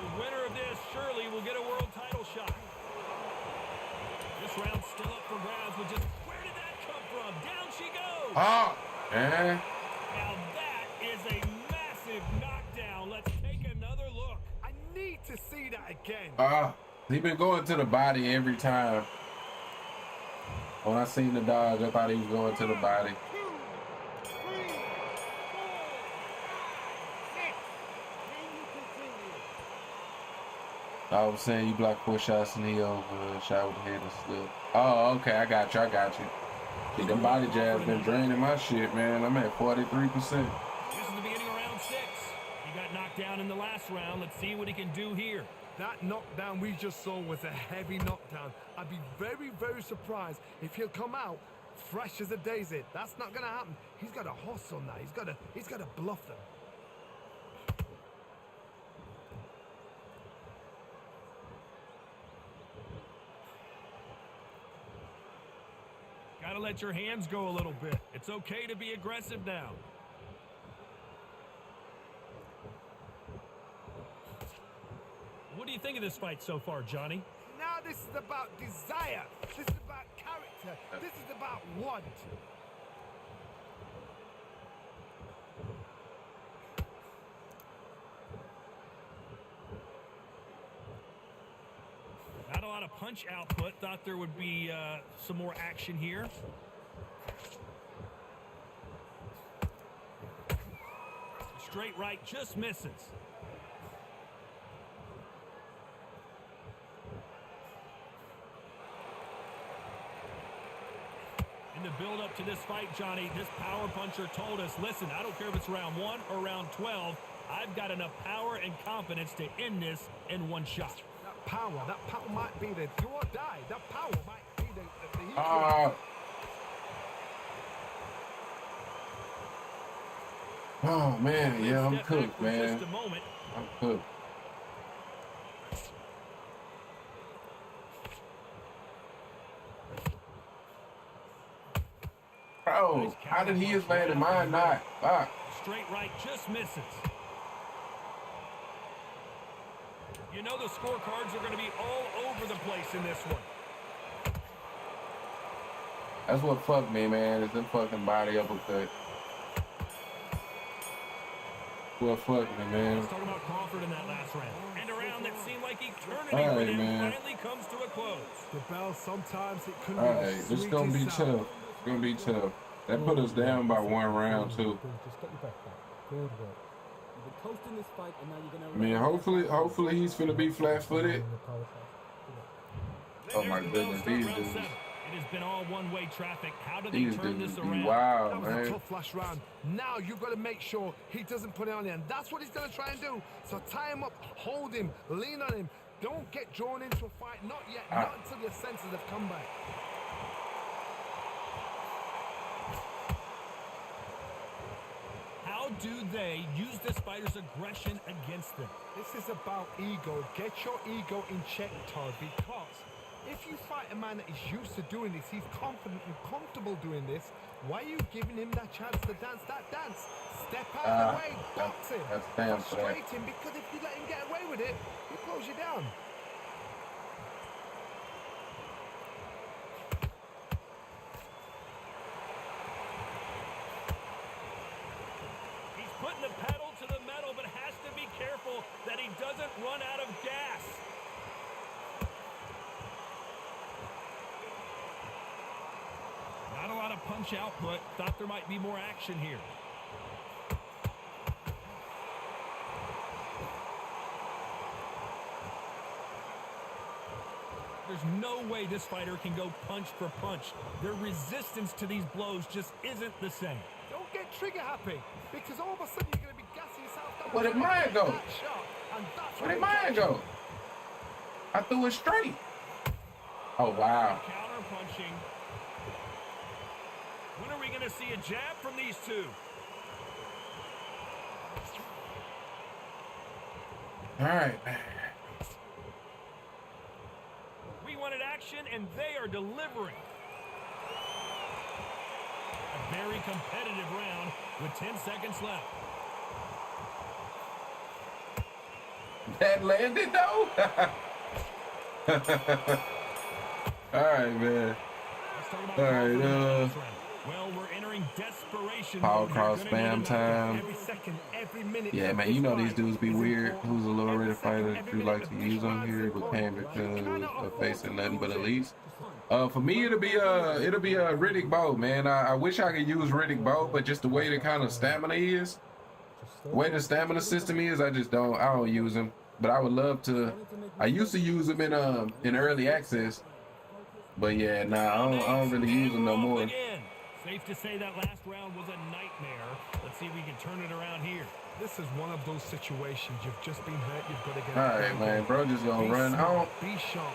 The winner of this surely will get a world title shot. This round's still up for grabs, but just where did that come from? Down she goes. Man. Now that is a massive knockdown. Let's take a again. He been going to the body every time. When I seen the dodge, I thought he was going to the body. 2, 3, 4, 6. Can you continue? I was saying you blocked 4 shots and he over shot with the head and slip. Oh, okay, I got you. See, them body jabs been draining my shit, man. I'm at 43%. This is the beginning of round 6. He got knocked down in the last round. Let's see what he can do here. That knockdown we just saw was a heavy knockdown. I'd be very, very surprised if he'll come out fresh as a daisy. That's not gonna happen. He's got a hustle on that. He's got to bluff them. Gotta let your hands go a little bit. It's okay to be aggressive now. What do you think of this fight so far, Johnny? Now this is about desire. This is about character. This is about want. Not a lot of punch output. Thought there would be some more action here. Straight right just misses. In the build up to this fight, Johnny, this power puncher told us, listen, I don't care if it's round 1 or round 12, I've got enough power and confidence to end this in one shot. That power might be the do or die. That power might be the Oh man, yeah, I'm Step cooked, back for man. just a moment. I'm cooked. Bro, how did he land and mine not? Fuck. Straight right just misses. You know the scorecards are going to be all over the place in this one. That's what fucked me, man. Is them fucking body uppercut. What fucked me, man. Let's talk about Crawford in that last round. And a round that seemed like eternity All for right, them man. finally comes to a close. The bell, sometimes it couldn't All be right, the this is gonna be sweetest tough. sound. It's gonna be tough. That put us down by 1 round too. Just get your breath back. Good work. You've been coasting this fight, and now you're gonna. I mean, hopefully he's finna be flat-footed. Oh my There's the bell goodness, start these round dudes. 7. It has been all one-way traffic. How do they These turn dudes this be around? wild, That was a man. tough last round. Now you've got to make sure he doesn't put it on you, and that's what he's going to try and do. So tie him up, hold him, lean on him. Don't get drawn into a fight. Not yet. Not until your senses have come back. How do they use this fighter's aggression against them? This is about ego. Get your ego in check, Todd, because if you fight a man that is used to doing this, he's confident and comfortable doing this, why are you giving him that chance to dance that dance? Step out of the way, box him, that's damn correct. frustrate him, because if you let him get away with it, he blows you down. He's putting the pedal to the metal, but has to be careful that he doesn't run out of gas. Not a lot of punch output. Thought there might be more action here. There's no way this fighter can go punch for punch. Their resistance to these blows just isn't the same. Don't get trigger happy, because all of a sudden you're going to be gassing yourself down. Where did mine go? That shot, and that's Where did what mine go? I threw it straight. Oh wow. Counter punching. When are we going to see a jab from these two? All right. We wanted action, and they are delivering. A very competitive round with 10 seconds left. That landed though. All right, man. Let's talk about All right, Crawford in the last round. Well, we're entering desperation. Power mode. cross You're gonna need spam a knockout. time. Every second, every minute. Yeah, of man, this you know these fight dudes be is weird. important. Who's a lower Every rated second, fighter that every you minute like of to this use on round is here, but paying important. You because cannot of afford facing to nothing but lose it. elites? For me, it'll be a Riddick Bowe, man. I wish I could use Riddick Bowe, but just the way the kind of stamina is, the way the stamina system is, I don't use him. But I would love to. I used to use him in early access, but yeah, nah, I don't really use him no more. Safe to say that last round was a nightmare. Let's see if we can turn it around here. This is one of those situations. You've just been hurt. You've got to get. All right, man, bro, just gonna run. Be sharp.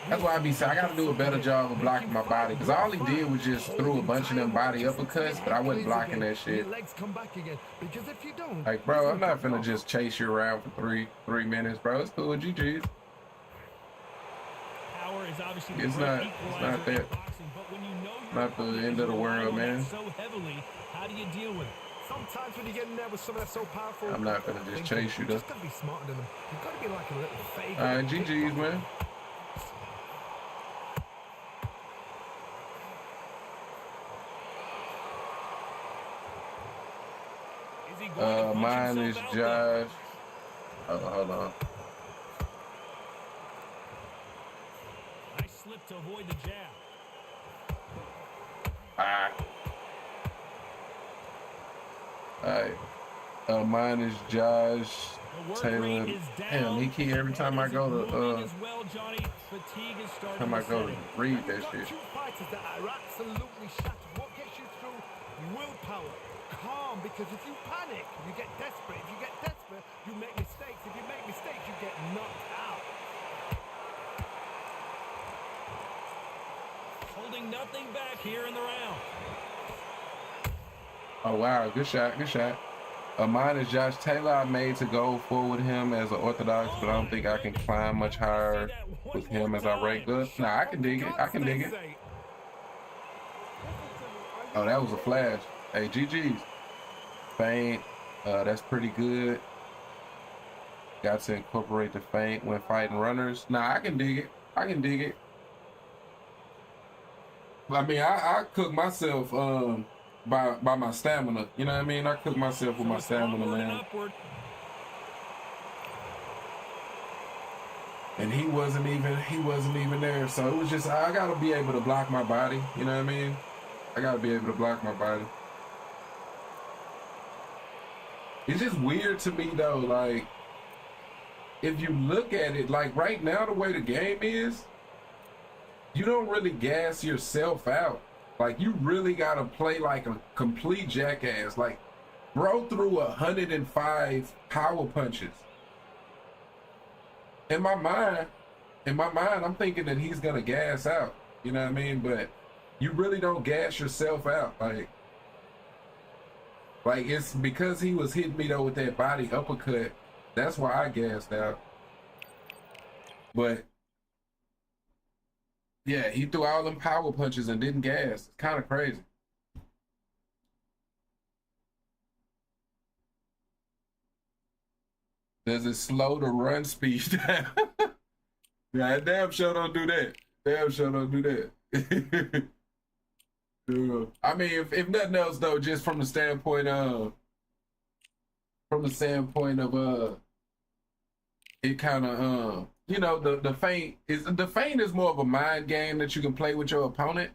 That's why I gotta do a better job of blocking my body, because all he did was just threw a bunch of them body uppercuts, but I wasn't blocking that shit. Like, bro, I'm not finna just chase you around for three minutes, bro. It's cool, GG's. Power is obviously It's not that. boxing, but when you know Not the end of the world, man. so heavily, how do you deal with it? Sometimes when you get in there with someone that's so powerful, I'm not gonna just chase you, though. You just gotta be smarter than them. You've got to be like a little fake. All right, GG's, man. Mine is Josh. Hold on. Nice slip to avoid the jab. Alright. Mine is Josh Taylor. Damn, he key every time I go to read that shit. Two fighters that are absolutely shattered. What gets you through? Willpower. Calm, because if you panic, you get desperate. If you get desperate, you make mistakes. If you make mistakes, you get knocked out. Holding nothing back here in the round. Oh wow, good shot. Mine is Josh Taylor. I made to go forward him as an orthodox, but I don't think I can climb much higher with him as I rank up. Nah, I can dig it. Oh, that was a flash. Hey, GG's. Feint, that's pretty good. Got to incorporate the feint when fighting runners. Nah, I can dig it. I mean, I cook myself by my stamina. You know what I mean? I cook myself with my stamina, man. And he wasn't even there. So it was just, I gotta be able to block my body. You know what I mean? I gotta be able to block my body. It's just weird to me though, like, if you look at it, like right now, the way the game is, you don't really gas yourself out. Like, you really gotta play like a complete jackass. Like, bro threw 105 power punches. In my mind, I'm thinking that he's gonna gas out. You know what I mean? But you really don't gas yourself out. Like it's because he was hitting me though with that body uppercut. That's why I gassed out. But yeah, he threw all them power punches and didn't gas. It's kind of crazy. Does it slow the run speed down? Yeah, damn sure don't do that. I mean, if nothing else though, just from the standpoint of it kind of you know, the feint is more of a mind game that you can play with your opponent.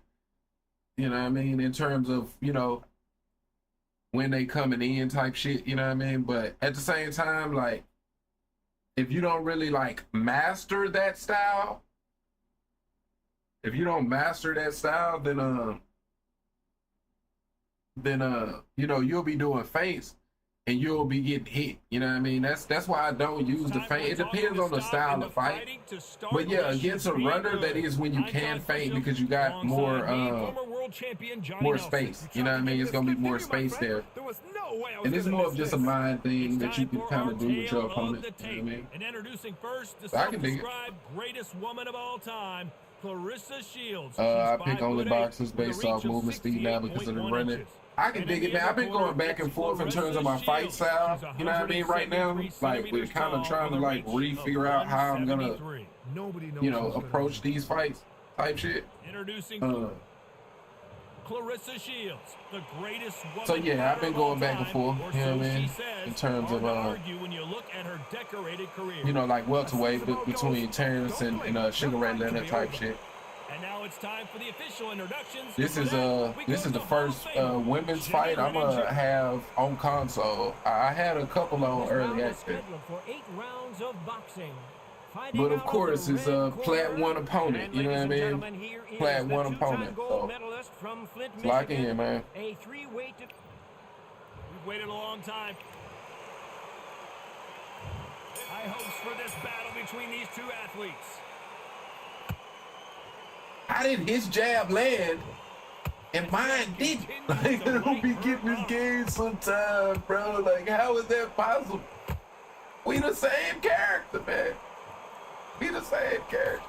You know what I mean? In terms of, you know, when they coming in type shit, you know what I mean? But at the same time, like, if you don't really like master that style, then you know, you'll be doing feints and you'll be getting hit. You know what I mean? That's why I don't use the feint. It depends on the style of fight. But yeah, against a runner, that is when you can feint because you got more space. You know what I mean? It's gonna be more space there. And it's more of just a mind thing that you can kind of do with your opponent. You know what I mean? And introducing first the self-described greatest woman of all time, Clarissa Shields. I pick only boxers based off movement speed now because of the running. I can dig it, man. I've been going back and forth in terms of my fight style. You know what I mean? Right now, like, we're kind of trying to like re-figure out how I'm gonna, you know, approach these fights type shit. Clarissa Shields, the greatest woman. So yeah, I've been going back and forth, or you know so what I mean, she says. in terms Hard of to argue when you look at her decorated career. you know, like welterweight between Terrence and Sugar Ray Leonard type shit. And now it's time for the official introductions. This is the first women's fight I'm gonna have on console. I had a couple on early access, For 8 rounds of boxing. but of course it's a plat one opponent. You know what I mean? Plat one opponent. So let's lock in, man. A 3-weight. We've waited a long time. High hopes for this battle between these two athletes. How did his jab land and mine didn't? Like, I don't be getting this game sometimes, bro. Like, how is that possible? We the same character, man. We the same character.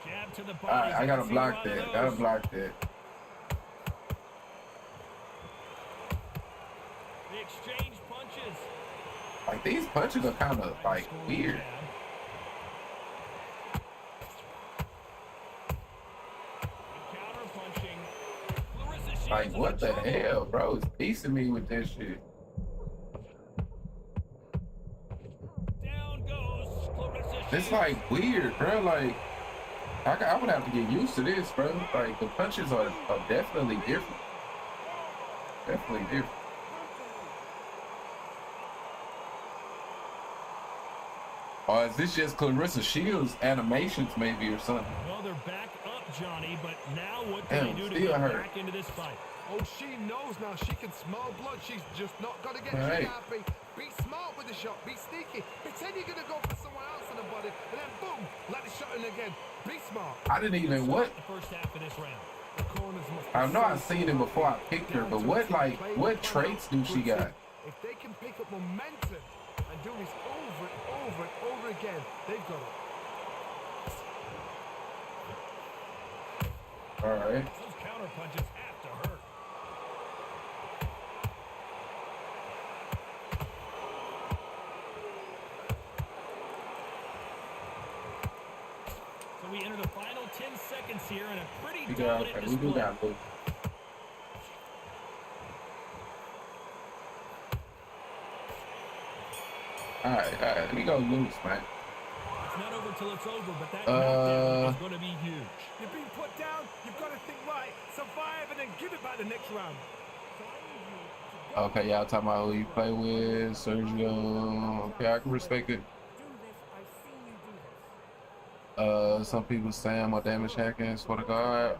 Jab to the body. All right, I gotta block that. Gotta block that. The exchange punches. Like, these punches are kind of like weird. Like, what the hell, bro? It's piecing me with this shit. Down goes Clarissa. It's like weird, bro. Like, I would have to get used to this, bro. Like, the punches are definitely different. Definitely different. Or is this just Clarissa Shields animations maybe or something? Well, they're back up, Johnny, but now what Damn, can they do to still get hurt. back into this fight? Oh, she knows now. She can smell blood. She's just not got to get Right. too happy. Be smart with the shot. Be sneaky. Pretend you're going to go for someone else in the body, and then boom, let the shot in again. Be smart. I didn't even what? The first half of this round. The corners must I know I've seen it before I picked her, but what traits do she got? If they can pick up momentum and do this over and over and over again, they've got it. All right. Those counter punches have to hurt. So we enter the final 10 seconds here in a pretty dominant We display. do got Luke. All right. We go loose, man. It's not over till it's over, but that knockdown is going to be huge. You're being put down. You've got to think right, survive, and then give it back the next round. Okay, y'all talking about who you play with, Sergio. Okay, I can respect it. Some people saying more damage hacking, swear to God.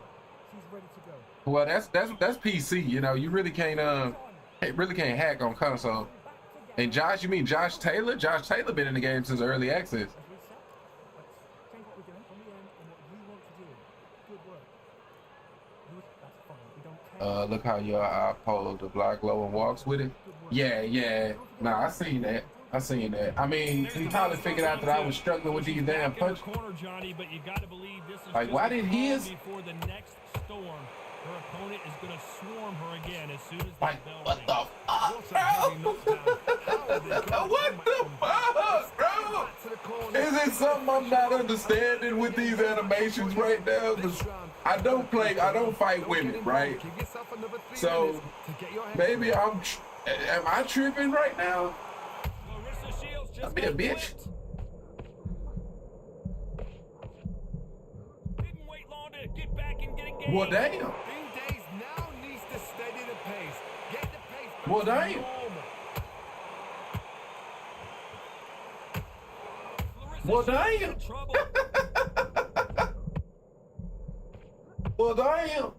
Well, that's PC. You know, you really can't hack on console. And Josh, you mean Josh Taylor? Josh Taylor been in the game since early access. Look how your eye pulled the black glow and walks with it. Yeah. Nah, I seen that. I mean, he probably figured out that I was struggling with these damn punches. Like, why did his? Before the next storm, her opponent is going to swarm her again as soon as the Like, bell what rings. the fuck, what the fuck, bro? Is it something I'm not understanding with these animations right now? Because I don't fight women, right? So maybe am I tripping right now? I'll be a bitch. Didn't wait long to get back and get engaged. Well, damn. Days now needs to steady the pace. Get the pace back Well, to damn. normal. Well, damn. Well, damn.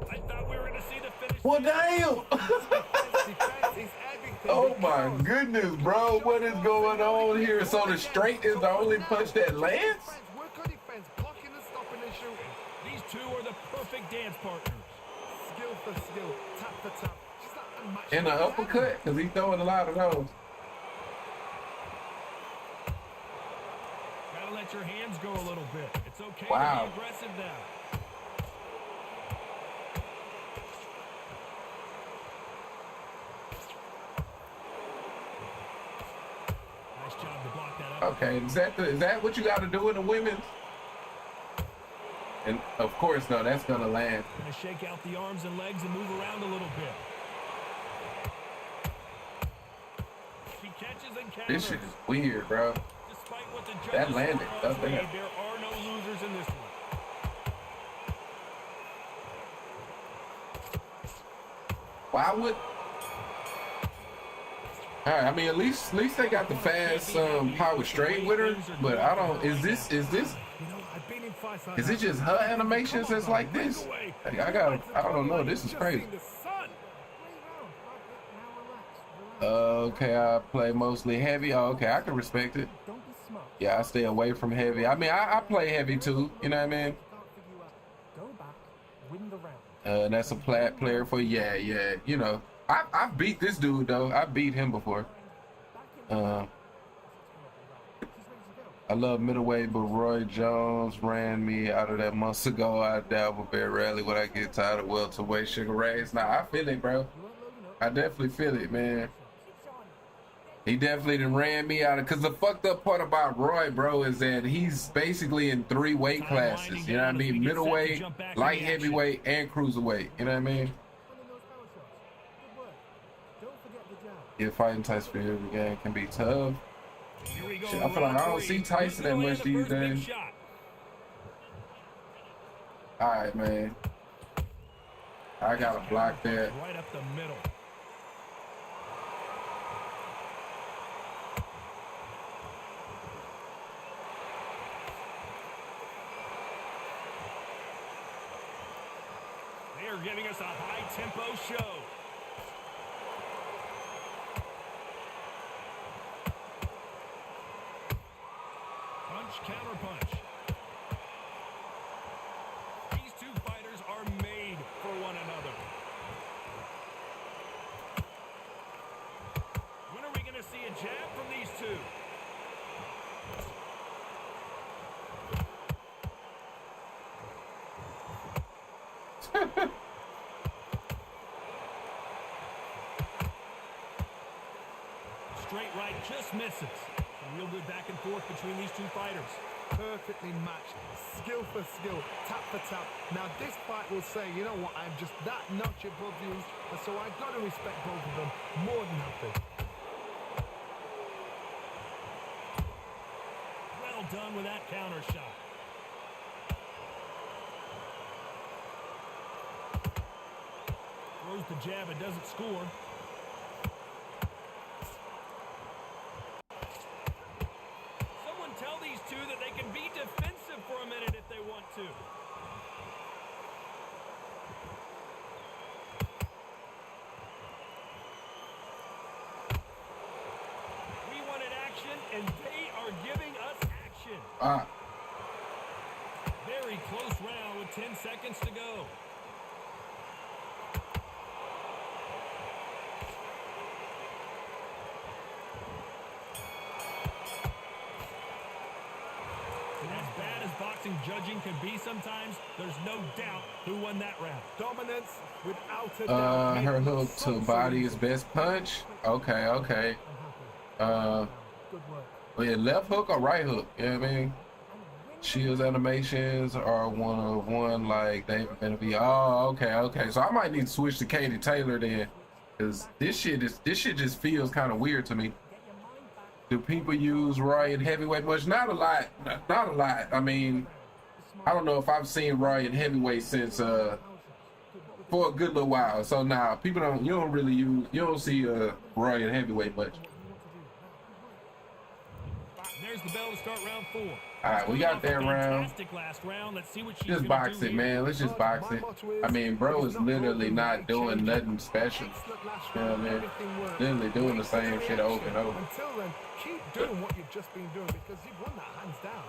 I thought we were going to see the finish. Well, damn. Defense is everything. Oh my goodness, bro. What is going on here? So the straight is the only punch that lands? Work on defense, blocking and stopping and shooting. These two are the perfect dance partners. Skill for skill, tap for tap. She's not a match. In the uppercut? Because he's throwing a lot of those. Gotta let your hands go a little bit. It's okay Wow. to be aggressive now. Nice job to block that up. Okay, is that what you got to do in the women's? Of course, no, that's gonna land. Gonna shake out the arms and legs and move around a little bit. She catches and counters. This shit is weird, bro. Despite what the judges That landed. thought That's bad. there are no losers in this one. Why would? All right, I mean, at least they got the fast power straight with her. But I don't. Is this? You know, I've been in fights like Is it that. just her animations that's like this? Like, I don't know. This is crazy. The sun. Okay, I play mostly heavy. Oh, okay, I can respect it. Don't be smart. Yeah, I stay away from heavy. I mean, I play heavy too. You know what I mean? Can't figure you out. Go back, win the round. That's a plat player for yeah. You know, I beat this dude though. I beat him before. I love middleweight, but Roy Jones ran me out of that months ago. I dabble very rarely when I get tired of welterweight Sugar Rays. Nah, I feel it, bro. I definitely feel it, man. He definitely done ran me out of, because the fucked up part about Roy, bro, is that he's basically in 3 weight classes. You know what I mean? Middleweight, light heavyweight, and cruiserweight. You know what I mean? Yeah, fighting Tyson for every game can be tough. Shit, I feel like I don't see Tyson that much these days. All right, man. I gotta block that. Right up the middle. They are giving us a high-tempo show. Punch, counter punch. These two fighters are made for one another. When are we going to see a jab from these two? Straight right just misses. Some real good back and forth between these two fighters. Perfectly matched, skill for skill, tap for tap. Now this fight will say, you know what, I'm just that notch above you, and so I've got to respect both of them more than happy. Well done with that counter shot. Throws the jab, it doesn't score. Someone tell these two that they can be defensive for a minute if they want to. We wanted action, and they are giving us action. Very close round with 10 seconds to go. As bad as boxing judging can be sometimes, there's no doubt who won that round. Dominance without a doubt. Her hook to body is best punch. Okay. Good work. Well, yeah, left hook or right hook? You know what I mean? Shield's animations are 1 of 1, like David Benavidez. Oh, okay. So I might need to switch to Katie Taylor then, because this shit just feels kind of weird to me. Do people use Roy in heavyweight much? Not a lot. Not a lot. I mean, I don't know if I've seen Roy in heavyweight since for a good little while. So now people don't. You don't see Roy in heavyweight much. There's the bell to start round 4. All right, we got that round. Fantastic last round. Let's see what she's Just gonna box do it, here. man. Let's just box it. I mean, bro is literally not doing nothing special. You know what I mean? Literally doing the same shit over and over. Until then, keep doing what you've just been doing because you've won that hands down.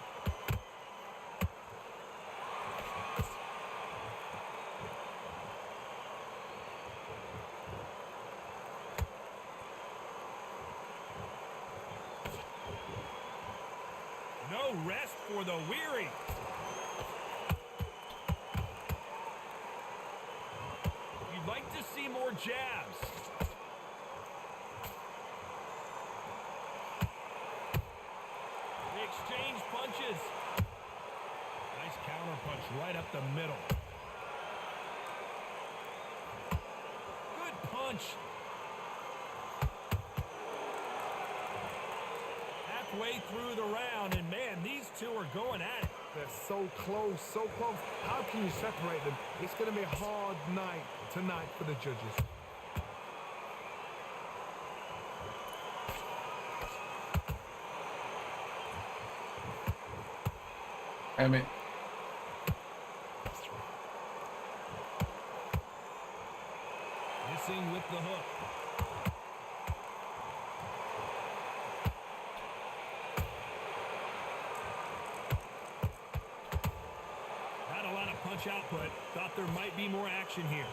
No rest for the weary. You'd like to see more jabs. They exchange punches. Nice counter punch. punch right up the middle. Good punch. Halfway through the round, and man, these two are going at it. They're so close, so close. How can you separate them? It's going to be a hard night tonight for the judges. Damn it. Missing with the hook. Not a lot of punch output. Thought there might be more action here.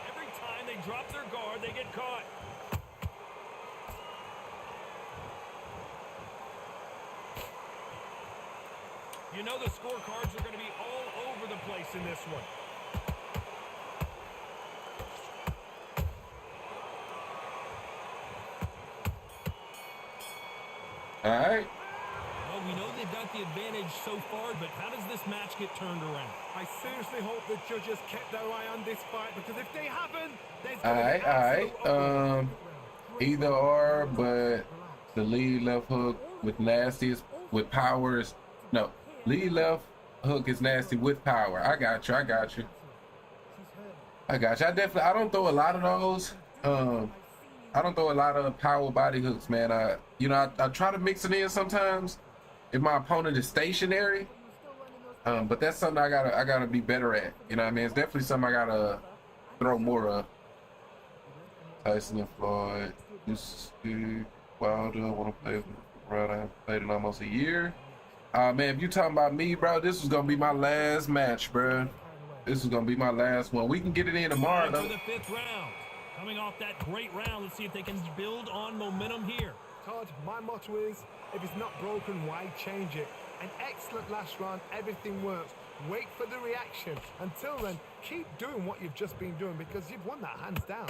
Every time they drop their guard, they get caught. You know the scorecards are going to be all over the place in this one. All right. Well, we know they've got the advantage so far, but how does this match get turned around? I seriously hope the judges kept their eye on this fight, because if they haven't, there's All going to right. be All right. absolute Either or, but the lead left hook with nastiest with powers. No, lead left hook is nasty with power. I got you. I got you. I got you. I don't throw a lot of those. I don't throw a lot of power body hooks, man. I try to mix it in sometimes if my opponent is stationary. But that's something I gotta be better at. You know what I mean? It's definitely something I gotta throw more of. Tyson and Floyd. This is Wilder. I want to play around. I haven't played in almost a year. Man, if you talking about me, bro, this was gonna be my last match, bro. This is gonna be my last one. We can get it in tomorrow, though. For the 5th round. Coming off that great round, let's see if they can build on momentum here. Todd, my motto is, if it's not broken, why change it? An excellent last round, everything works. Wait for the reaction. Until then, keep doing what you've just been doing, because you've won that hands down.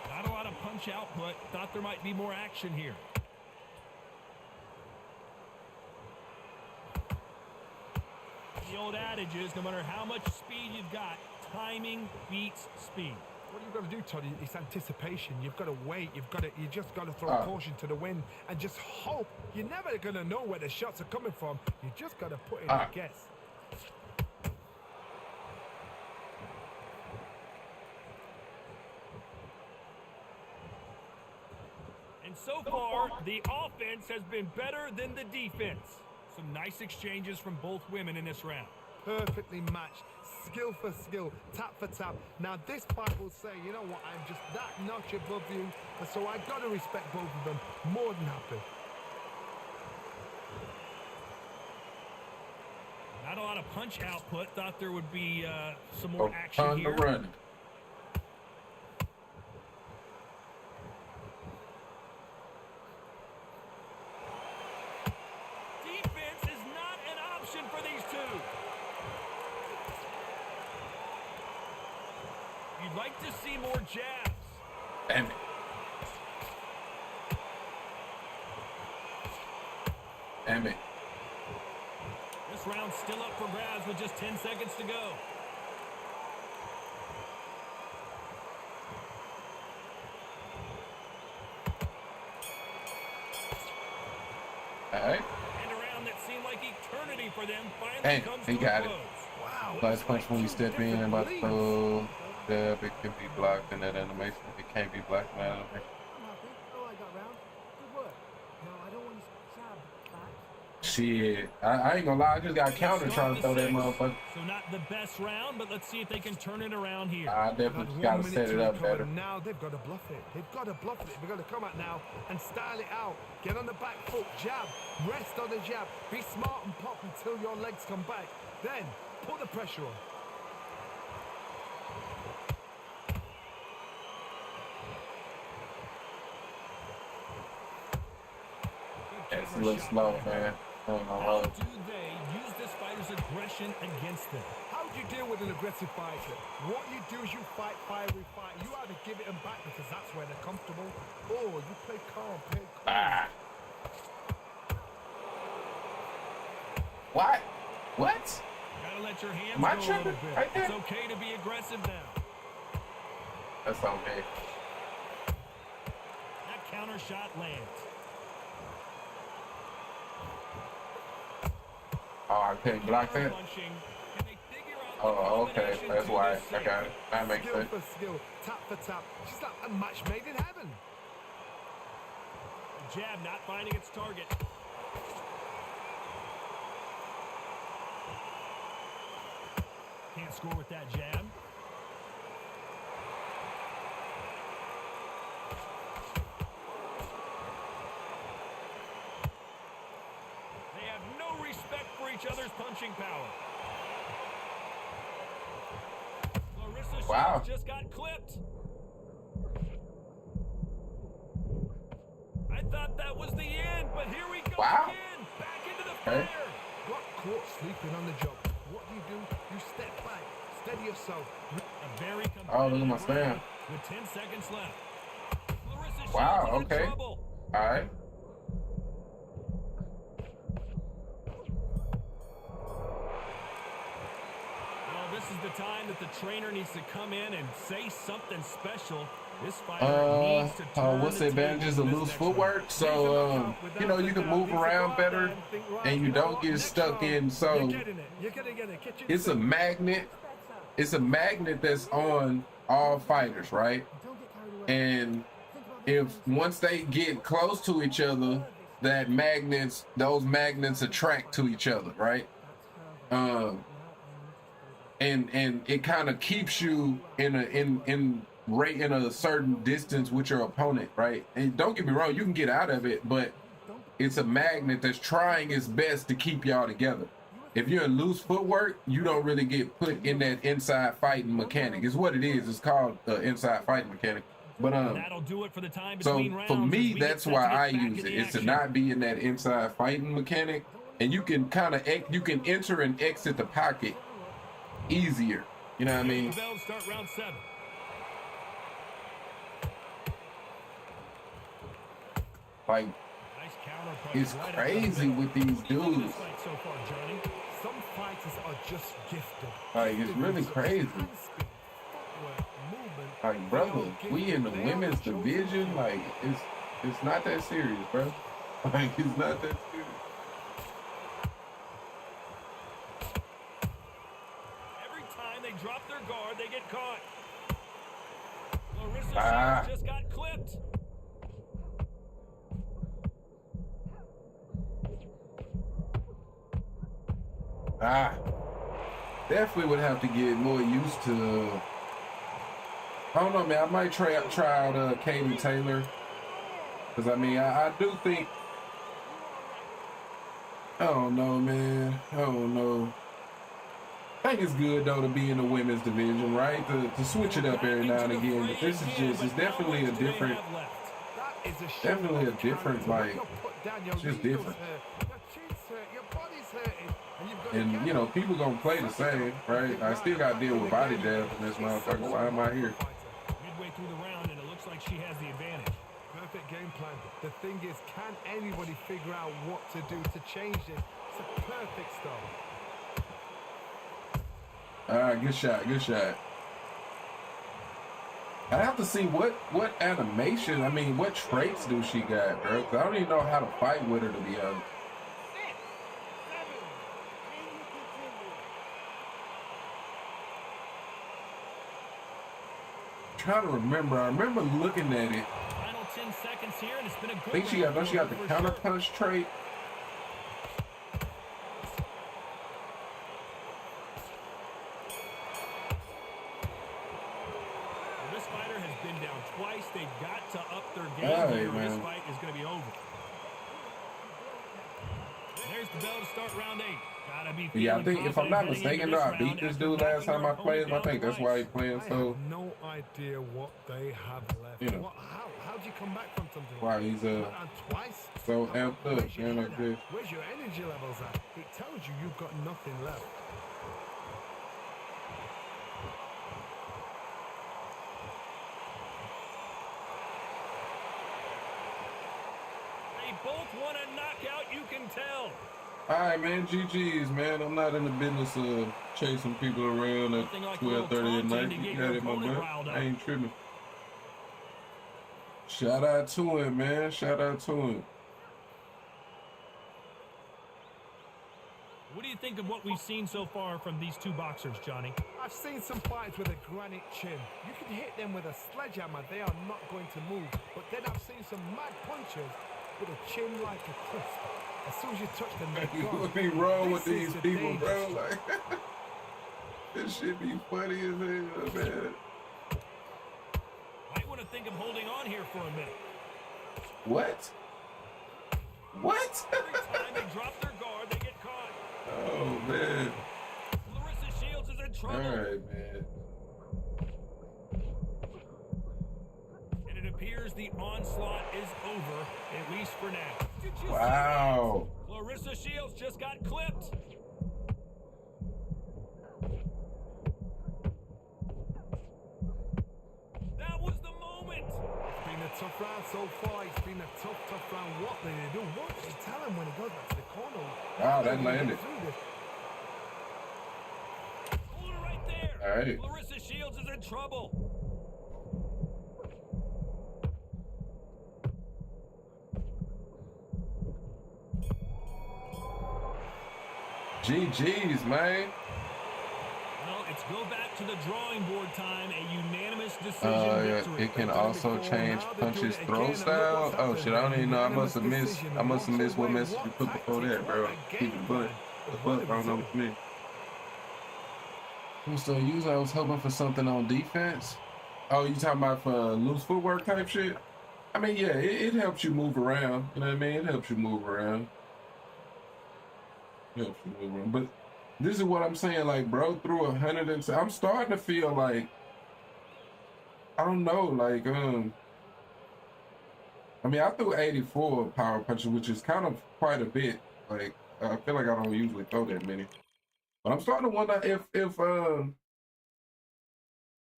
Not a lot of punch output. Thought there might be more action here. The old adage is, no matter how much speed you've got, timing beats speed. What you've got to do, Todd, is anticipation. You've got to wait. You just got to throw caution to the wind and just hope. You're never going to know where the shots are coming from. You just got to put in a guess. And so far, the offense has been better than the defense. Some nice exchanges from both women in this round. Perfectly matched, skill for skill, tap for tap. Now this fight will say, you know what, I'm just that notch above you, and so I got to respect both of them. More than happy. Not a lot of punch output. Thought there would be some more action Time here. to run. Defense is not an option for these two. You'd like to see more jabs. Damn it. Damn it. This round's still up for grabs with just 10 seconds to go. All right. And a round that seemed like eternity for them finally Hey, comes he to got a it. close. Wow. Last punch when you step in, about to throw. Jab, it can be blocked in that animation. It can't be blocked in that animation. I'm happy. I like that round. Good work. Now, I don't want you to jab back. Shit. I ain't gonna lie, I just got counter trying to throw that motherfucker. So not the best round, but let's see if they can turn it around here. I definitely gotta set it up better. Now they've got to bluff it. They've got to bluff it. They've got to come out now and style it out. Get on the back foot, jab, rest on the jab. Be smart and pop until your legs come back. Then put the pressure on. It's a slow, man. I ain't gonna How lie. do they use this fighter's aggression against them? How do you deal with an aggressive fighter? What you do is you fight fiery fight. You either give it them back because that's where they're comfortable, or you play calm, play cool. Ah. What? What? Gotta let your hands Am I go a tripping little bit. right there? It's okay to be aggressive now. That's on me. That counter shot lands. Oh, I can't block that. Punching. Can they figure out Oh, the okay. combination That's to why. this I got it. That makes Skill sense. for skill, tap for tap. She's like a match made in heaven. The jab not finding its target. Can't score with that jab. They have no respect for each other's punching power. Clarissa Wow. Shields just got clipped. I thought that was the end, but here we go Wow. again. Back into the Okay. fire. Got caught sleeping on the job. What do? You step back, steady yourself. A very Oh, look at my competitive stand. round with 10 seconds left. Clarissa Shields Wow, is in okay. trouble. All right. Well, this is the time that the trainer needs to come in and say something special. This fighter needs to turn What's the the advantages tables of in this loose next footwork? round. So, you know, you can move around better and you don't get stuck in. So, You're gonna get it. Get it's a magnet. It's a magnet that's on all fighters, right? And if once they get close to each other, those magnets attract to each other, right? And it kind of keeps you in a certain distance with your opponent, right? And don't get me wrong, you can get out of it, but it's a magnet that's trying its best to keep y'all together. If you're in loose footwork, you don't really get put in that inside fighting mechanic. It's what it is. It's called inside fighting mechanic. But That'll do it for the time so between rounds for me, as we get that's set why to get I back use in it. the It's to action. not be in that inside fighting mechanic, and you can you can enter and exit the pocket easier. You know what I mean? The bell to start round 7. Like, Nice counter punch it's right up crazy the middle. with these What do you think of dudes. this fight so far, Johnny? Some fighters are just gifted. Like, it's really crazy. Hand spin, footwork, movement. Like, brother, we in the women's division. Like, it's not that serious, bro. Like, it's not that serious. Every time they drop their guard, they get caught. Clarissa Ah. Shields just got clipped. Definitely would have to get more used to. I don't know, man. I might try out Katie Taylor, because I mean, I do think. I don't know, man. I don't know. I think it's good though to be in the women's division, right? To switch it up every now and again. But this is it's definitely a different, like, it's just different. And you know, people gonna play the same, right? I still got to deal with body jabs in this motherfucker. Why am I here? Midway through the round, and it looks like she has the advantage. Perfect game plan. The thing is, can anybody figure out what to do to change this? It's a perfect start. All right, good shot, good shot. I have to see what animation. I mean, what traits do she got, bro? 'Cause I don't even know how to fight with her, to be honest. Trying to remember. I remember looking at it. Final 10 seconds here, and it's been a good I think she round got the for counter sure. punch trait. Well, this fighter has been down twice. They've got to up their game Hey, here, or this man. fight is going to be over. There's the bell to start round 8. Gotta be Yeah, I feeling think if I'm not confident heading mistaken, into though, I this beat round this after dude last knocking time I their played him. I opponent think down that's why he twice. playing I so. have no idea what they have left. You know. How do you come back from something? Why he's And twice? so amped up, Where's your man, head like at? this. Where's your energy levels at? It tells you you've got nothing left. both want a knockout, you can tell. All right, man. GG's, man. I'm not in the business of chasing people around at Nothing like a little 12:30 at taunting night. to You get got your it in my opponent butt. riled up. I ain't tripping. Shout out to him, man. Shout out to him. What do you think of what we've seen so far from these two boxers, Johnny? I've seen some fights with a granite chin. You can hit them with a sledgehammer, they are not going to move. But then I've seen some mad punches with a chin like a crisp. As soon as you touch them, they're You gone. would be wrong with This these is the people, danger bro. zone. Like, this shit be funny as hell, man. Might want to think of holding on here for a minute. What? What? Every time they drop their guard, they get caught. Oh, man. Clarissa Shields is in All trouble. right, man. And it appears the onslaught is over, at least for now. Did you see Wow. that? Clarissa Shields just got clipped. That was the moment. It's been a tough round so far. It's been a tough round. What did they do? What did they tell him when he goes back to the corner? Wow, that landed. Hold it right there. All right. Clarissa Shields is in trouble. GG's, man. Well, it's go back to the drawing board time. A unanimous decision Yeah, victory. it can also change punches throw style. Oh shit, I don't even know. I must have missed what message you put before that, bro. Keep it butt. The butt, I don't know what you mean. I'm still using. I was hoping for something on defense. Oh, you talking about for loose footwork type shit? I mean, yeah, it helps you move around. You know what I mean? It helps you move around. It helps you move around. But this is what I'm saying. Like, bro, threw 100 and I'm starting to feel like, I don't know, like, I mean, I threw 84 power punches, which is kind of quite a bit. Like, I feel like I don't usually throw that many. But I'm starting to wonder if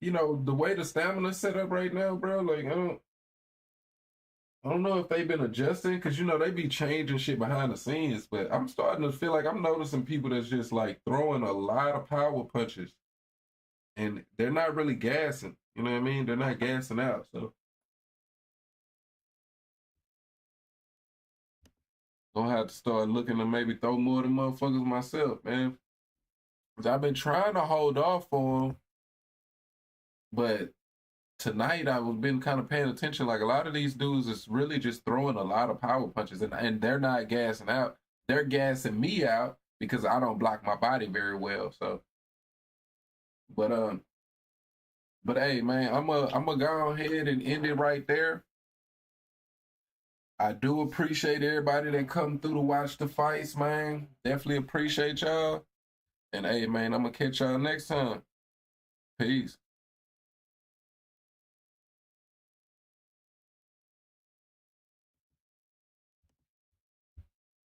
you know, the way the stamina's set up right now, bro, like, I don't know if they've been adjusting, because, you know, they be changing shit behind the scenes, but I'm starting to feel like I'm noticing people that's just, like, throwing a lot of power punches, and they're not really gassing, you know what I mean? They're not gassing out, so. Gonna have to start looking to maybe throw more than motherfuckers myself, man. I've been trying to hold off for them, but tonight I've been kind of paying attention. Like, a lot of these dudes is really just throwing a lot of power punches, and they're not gassing out. They're gassing me out because I don't block my body very well. So, but hey, man, I'm gonna go ahead and end it right there. I do appreciate everybody that come through to watch the fights, man. Definitely appreciate y'all. And hey, man, I'm gonna catch y'all next time. Peace.